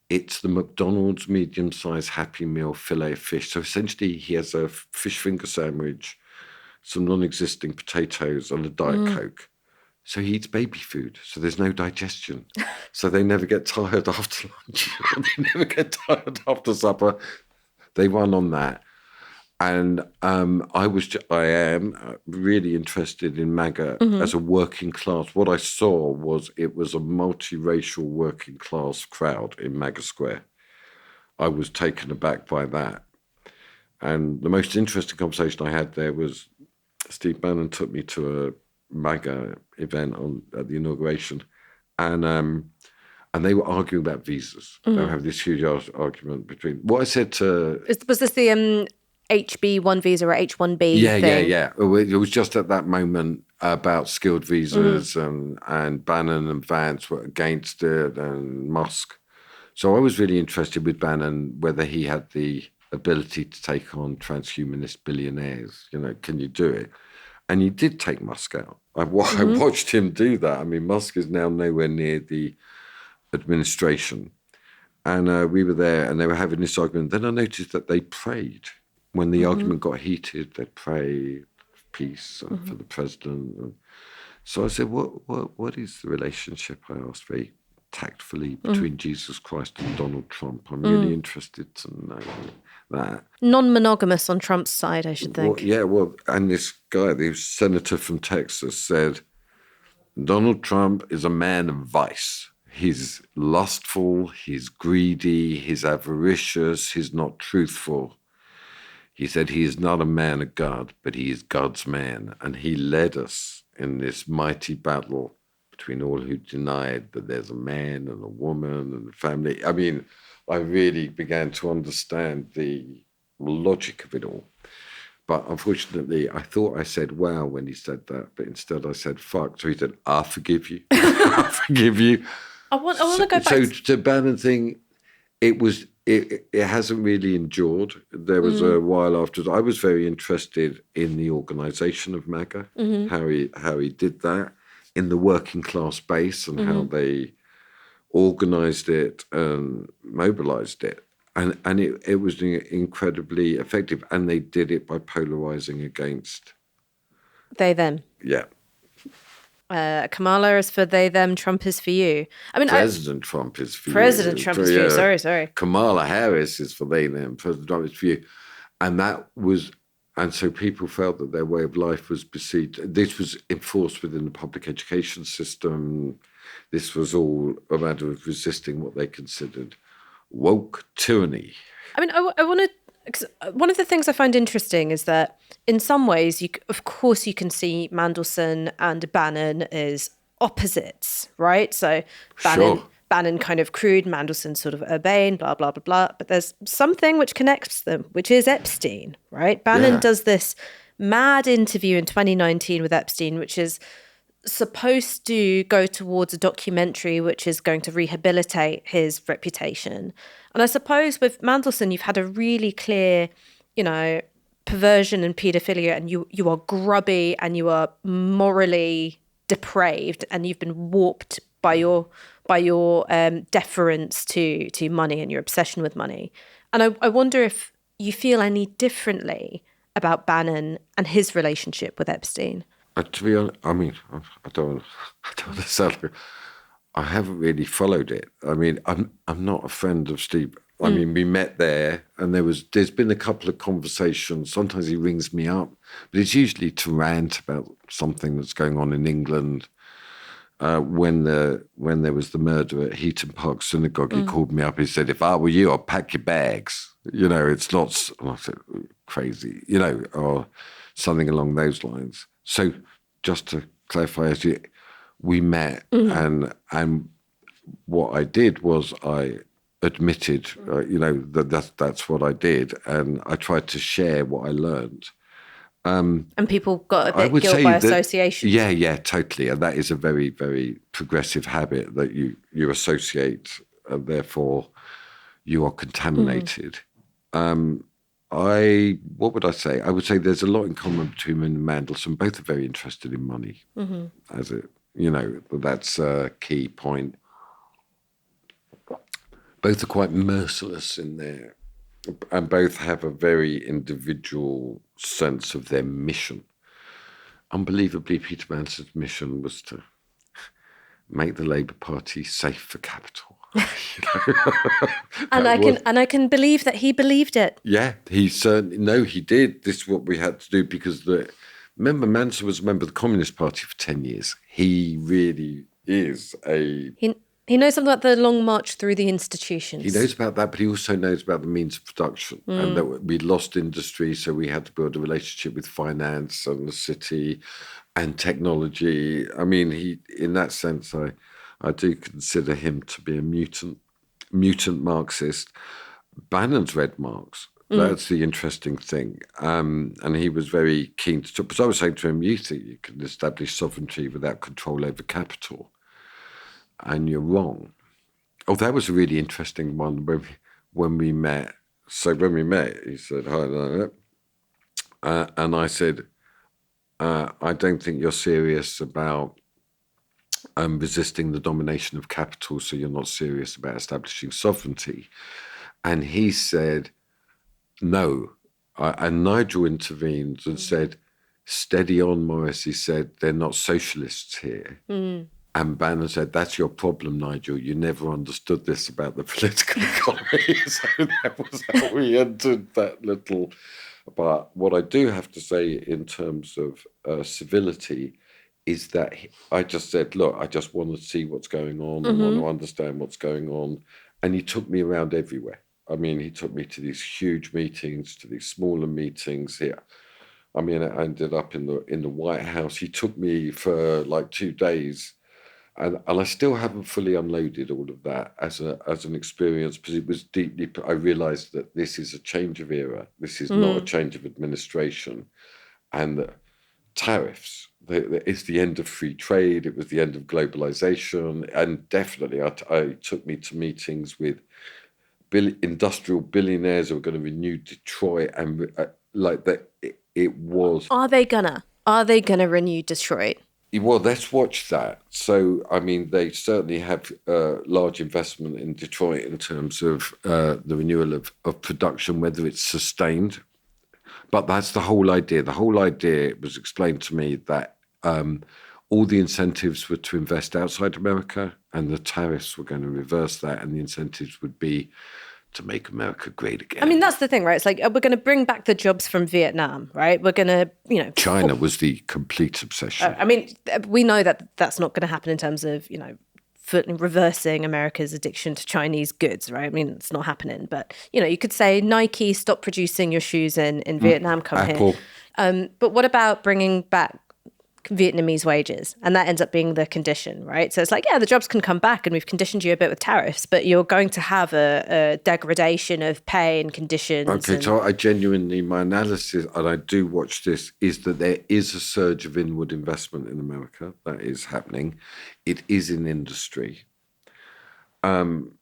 It's the McDonald's medium-sized Happy Meal filet of fish. So essentially he has a fish finger sandwich, some non-existing potatoes and a Diet Coke. So he eats baby food. So there's no digestion. So they never get tired after lunch. They never get tired after supper. They run on that. And I am really interested in MAGA as a working class. What I saw was it was a multiracial working class crowd in MAGA Square. I was taken aback by that. And the most interesting conversation I had there was Steve Bannon took me to a MAGA event at the inauguration, and they were arguing about visas. They were having this huge argument between what I said to. Was this the HB1 visa or H1B thing? Yeah. It was just at that moment about skilled visas, and Bannon and Vance were against it, and Musk. So I was really interested with Bannon, whether he had the ability to take on transhumanist billionaires. Can you do it? And he did take Musk out. I watched him do that. I mean, Musk is now nowhere near the administration. And we were there and they were having this argument. Then I noticed that they prayed. When the argument got heated, they'd pray for peace and for the president. And so I said, what is the relationship, I asked very tactfully, between Jesus Christ and Donald Trump? I'm really interested to know that. Non-monogamous on Trump's side, I should think. And this guy, the senator from Texas, said, Donald Trump is a man of vice. He's lustful, he's greedy, he's avaricious, he's not truthful. He said he is not a man of God, but he is God's man. And he led us in this mighty battle between all who denied that there's a man and a woman and a family. I mean, I really began to understand the logic of it all. But unfortunately, I thought I said wow when he said that, but instead I said fuck. So he said, I forgive you. I forgive you. I want to go back. So to Bannon thing, it hasn't really endured. There was a while afterwards. I was very interested in the organisation of MAGA, how he did that in the working class base and how they organised it and mobilised it. And it was incredibly effective. And they did it by polarising against... They, them. Yeah. Kamala is for they, them, Trump is for you. I mean, President Trump is for you. President Trump is for you. Sorry. Kamala Harris is for they, them. President Trump is for you. And so people felt that their way of life was besieged. This was enforced within the public education system. This was all a matter of resisting what they considered woke tyranny. I mean, I want to... One of the things I find interesting is that in some ways, of course, you can see Mandelson and Bannon as opposites, right? So Bannon kind of crude, Mandelson sort of urbane, blah, blah, blah, blah. But there's something which connects them, which is Epstein, right? Bannon does this mad interview in 2019 with Epstein, which is supposed to go towards a documentary which is going to rehabilitate his reputation. And I suppose with Mandelson, you've had a really clear, perversion and paedophilia, and you are grubby and you are morally depraved, and you've been warped by your deference to money and your obsession with money. And I wonder if you feel any differently about Bannon and his relationship with Epstein. To be honest, I mean, I don't want to sound like, I haven't really followed it. I mean, I'm not a friend of Steve. I mean, we met there, and there's been a couple of conversations. Sometimes he rings me up, but it's usually to rant about something that's going on in England. When there was the murder at Heaton Park Synagogue, he called me up. He said, "If I were you, I'd pack your bags. It's not." And I said, "Crazy," or something along those lines. So, just to clarify, we met, and what I did was I admitted, that's what I did, and I tried to share what I learned. And people got a bit guilt by association. Yeah, totally. And that is a very, very progressive habit that you associate, and therefore you are contaminated. What would I say? I would say there's a lot in common between him and Mandelson. Both are very interested in money, as it, that's a key point. Both are quite merciless in there, and both have a very individual sense of their mission. Unbelievably, Peter Mandelson's mission was to make the Labour Party safe for capital. And I can believe that he believed it. Yeah, he did. This is what we had to do because remember, Mandelson was a member of the Communist Party for 10 years. He really is He knows something about the long march through the institutions. He knows about that, but he also knows about the means of production and that we'd lost industry, so we had to build a relationship with finance and the city and technology. I mean, in that sense, I do consider him to be a mutant Marxist. Bannon's read Marx. That's the interesting thing. And he was very keen to, because I was saying to him, you think you can establish sovereignty without control over capital? And you're wrong. Oh, that was a really interesting one when we met. So when we met, he said, hi, and I said, I don't think you're serious about resisting the domination of capital, so you're not serious about establishing sovereignty. And he said, no. And Nigel intervened and said, steady on, Maurice. He said, they're not socialists here. And Bannon said, that's your problem, Nigel. You never understood this about the political economy. So that was how we entered that little. But what I do have to say in terms of civility is that I just said, look, I just want to see what's going on. I want to understand what's going on. And he took me around everywhere. I mean, he took me to these huge meetings, to these smaller meetings here. I mean, I ended up in the White House. He took me for like 2 days. And I still haven't fully unloaded all of that as an experience, because it was deeply. I realised that this is a change of era. This is not a change of administration, and the tariffs. It's the end of free trade. It was the end of globalisation, and definitely, I took me to meetings with industrial billionaires who were going to renew Detroit, and like that. It was. Are they gonna renew Detroit? Well, let's watch that. So, I mean, they certainly have large investment in Detroit in terms of the renewal of production, whether it's sustained. But that's the whole idea. The whole idea was explained to me that all the incentives were to invest outside America, and the tariffs were going to reverse that, and the incentives would be to make America great again. I mean, that's the thing, right? It's like, we're going to bring back the jobs from Vietnam, right? We're going to, China was the complete obsession. I mean, we know that that's not going to happen in terms of, reversing America's addiction to Chinese goods, right? I mean, it's not happening. But, you could say, Nike, stop producing your shoes in Vietnam, come Apple. Here. But what about bringing back Vietnamese wages? And that ends up being the condition, right? So it's like, yeah, the jobs can come back and we've conditioned you a bit with tariffs, but you're going to have a degradation of pay and conditions. Okay, so I genuinely, my analysis, and I do watch this, is that there is a surge of inward investment in America. That is happening. It is in industry. And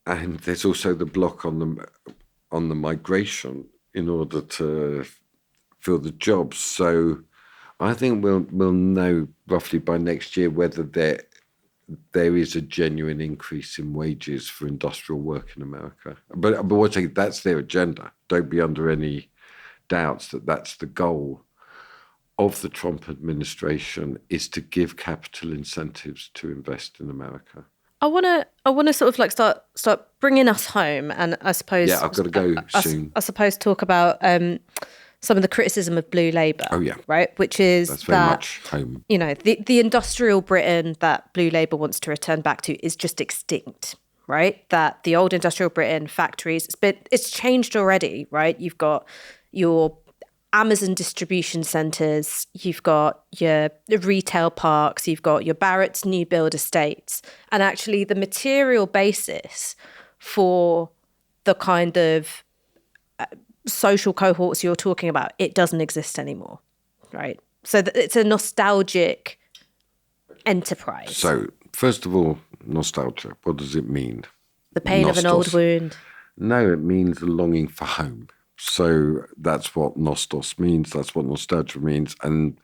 there's also the block on the migration in order to fill the jobs. So I think we'll know roughly by next year whether there is a genuine increase in wages for industrial work in America. But what I think, that's their agenda. Don't be under any doubts that that's the goal of the Trump administration, is to give capital incentives to invest in America. I want to sort of like start bringing us home, and I suppose I've got to go soon. I suppose talk about some of the criticism of Blue Labour. Oh, yeah. Right? Which is that's very much home. The industrial Britain that Blue Labour wants to return back to is just extinct, right? That the old industrial Britain, factories, it's changed already, right? You've got your Amazon distribution centres, you've got your retail parks, you've got your Barratt's new build estates. And actually the material basis for the kind of social cohorts you're talking about, it doesn't exist anymore, right? So it's a nostalgic enterprise. So first of all, nostalgia, what does it mean? The pain of an old wound. No, it means a longing for home. So that's what nostos means. That's what nostalgia means. And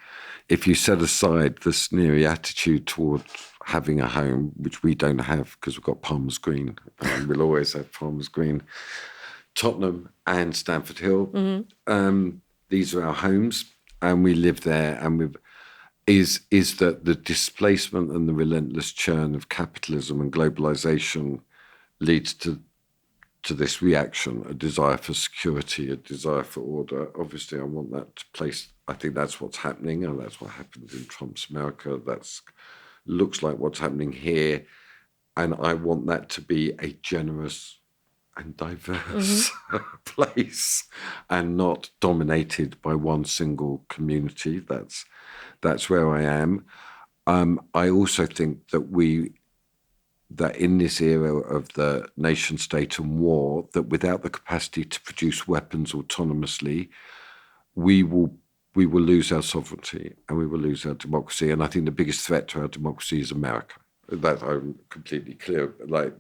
if you set aside the sneery attitude toward having a home, which we don't have because we've got Palmer's Green, and we'll always have Palmer's Green, Tottenham and Stamford Hill, these are our homes, and we live there. And is that the displacement and the relentless churn of capitalism and globalization leads to this reaction, a desire for security, a desire for order. Obviously, I want that to place. I think that's what's happening, and that's what happens in Trump's America. That's looks like what's happening here, and I want that to be a generous and diverse place, and not dominated by one single community. That's where I am. I also think that in this era of the nation state and war, that without the capacity to produce weapons autonomously, we will lose our sovereignty and we will lose our democracy. And I think the biggest threat to our democracy is America. That I'm completely clear. Like,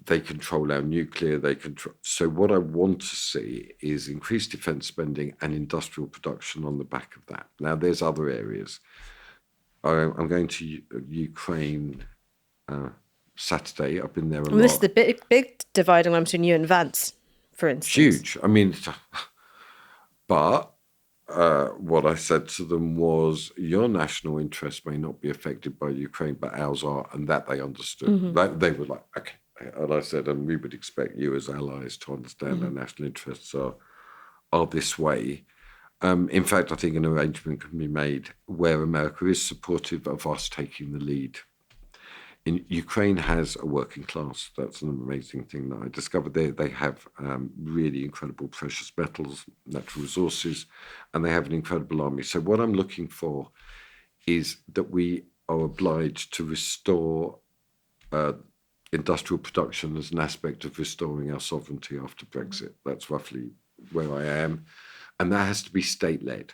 they control our nuclear, so what I want to see is increased defence spending and industrial production on the back of that. Now, there's other areas. I'm going to Ukraine Saturday. I've been there a lot. This is the big dividing line between you and Vance, for instance. Huge. I mean, but what I said to them was, your national interests may not be affected by Ukraine, but ours are, and that they understood. They were like, okay. And I said, and we would expect you as allies to understand our national interests are this way. In fact, I think an arrangement can be made where America is supportive of us taking the lead. Ukraine has a working class. That's an amazing thing that I discovered. They have really incredible precious metals, natural resources, and they have an incredible army. So what I'm looking for is that we are obliged to restore industrial production as an aspect of restoring our sovereignty after Brexit. That's roughly where I am. And that has to be state-led.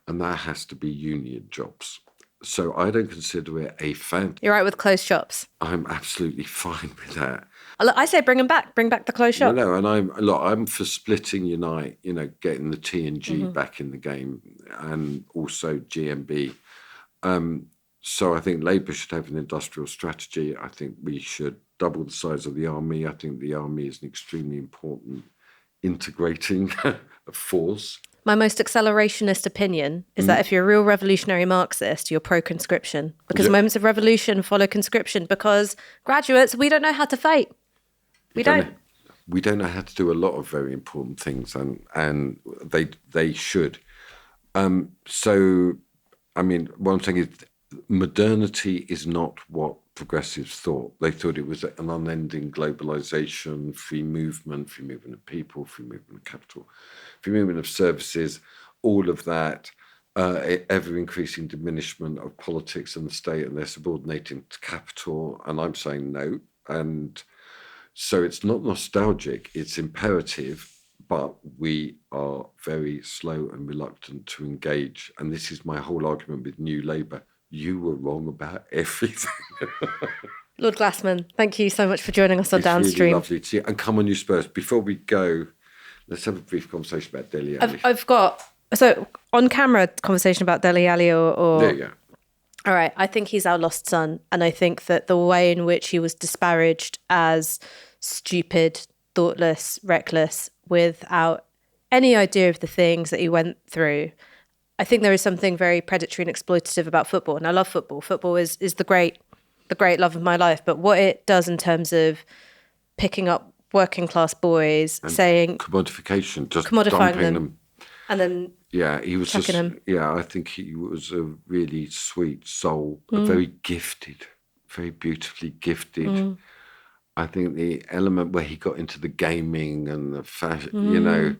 And that has to be union jobs. So I don't consider it a You're right with closed shops. I'm absolutely fine with that. I say bring them back. Bring back the closed shop. No, and I'm for splitting Unite, getting the T and G back in the game, and also GMB. So I think Labour should have an industrial strategy. I think we should double the size of the army. I think the army is an extremely important integrating force. My most accelerationist opinion is that if you're a real revolutionary Marxist, you're pro-conscription. Because moments of revolution follow conscription. Because graduates, we don't know how to fight. We don't. We don't know how to do a lot of very important things, and they should. So, I mean, what I'm saying is modernity is not what progressives thought. They thought it was an unending globalization, free movement of people, free movement of capital, free movement of services, all of that, ever-increasing diminishment of politics and the state, and they're subordinating to capital. And I'm saying no. And so it's not nostalgic, it's imperative, but we are very slow and reluctant to engage. And this is my whole argument with New Labour. You were wrong about everything. Lord Glasman, thank you so much for joining us on It's Downstream. Really lovely to see you. And come on, you Spurs. Before we go, let's have a brief conversation about Dele Alli. I've got, so on camera conversation about Dele Alli or... There you go. All right, I think he's our lost son. And I think that the way in which he was disparaged as stupid, thoughtless, reckless, without any idea of the things that he went through, I think there is something very predatory and exploitative about football. And I love football. Football is the great love of my life. But what it does in terms of picking up working class boys, and saying... commodification, just commodifying dumping them. And then... Yeah, he was just... him. Yeah, I think he was a really sweet soul, a very gifted, very beautifully gifted. I think the element where he got into the gaming and the fashion,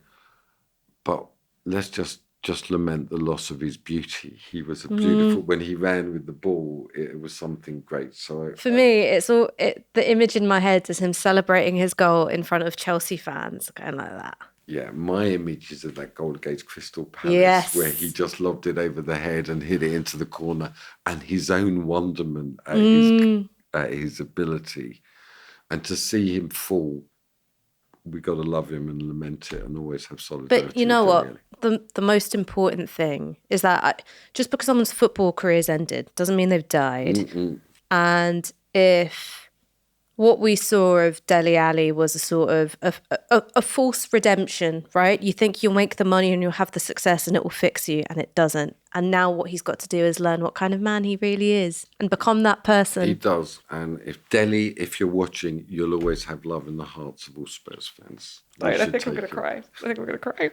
but let's just lament the loss of his beauty. He was a beautiful, when he ran with the ball, it was something great. So for me, it's all the image in my head is him celebrating his goal in front of Chelsea fans, going like that. Yeah, my image is of that goal against Crystal Palace, where he just lobbed it over the head and hit it into the corner, and his own wonderment at his ability, and to see him fall we got to love him and lament it and always have solidarity. But you know with what? Dele Alli. The most important thing is that just because someone's football career's ended doesn't mean they've died. And if what we saw of Dele Alli was a sort of a false redemption, right? You think you'll make the money and you'll have the success and it will fix you, and it doesn't. And now what he's got to do is learn what kind of man he really is and become that person. He does. And if you're watching, you'll always have love in the hearts of all Spurs fans. Right, I think I'm going to cry.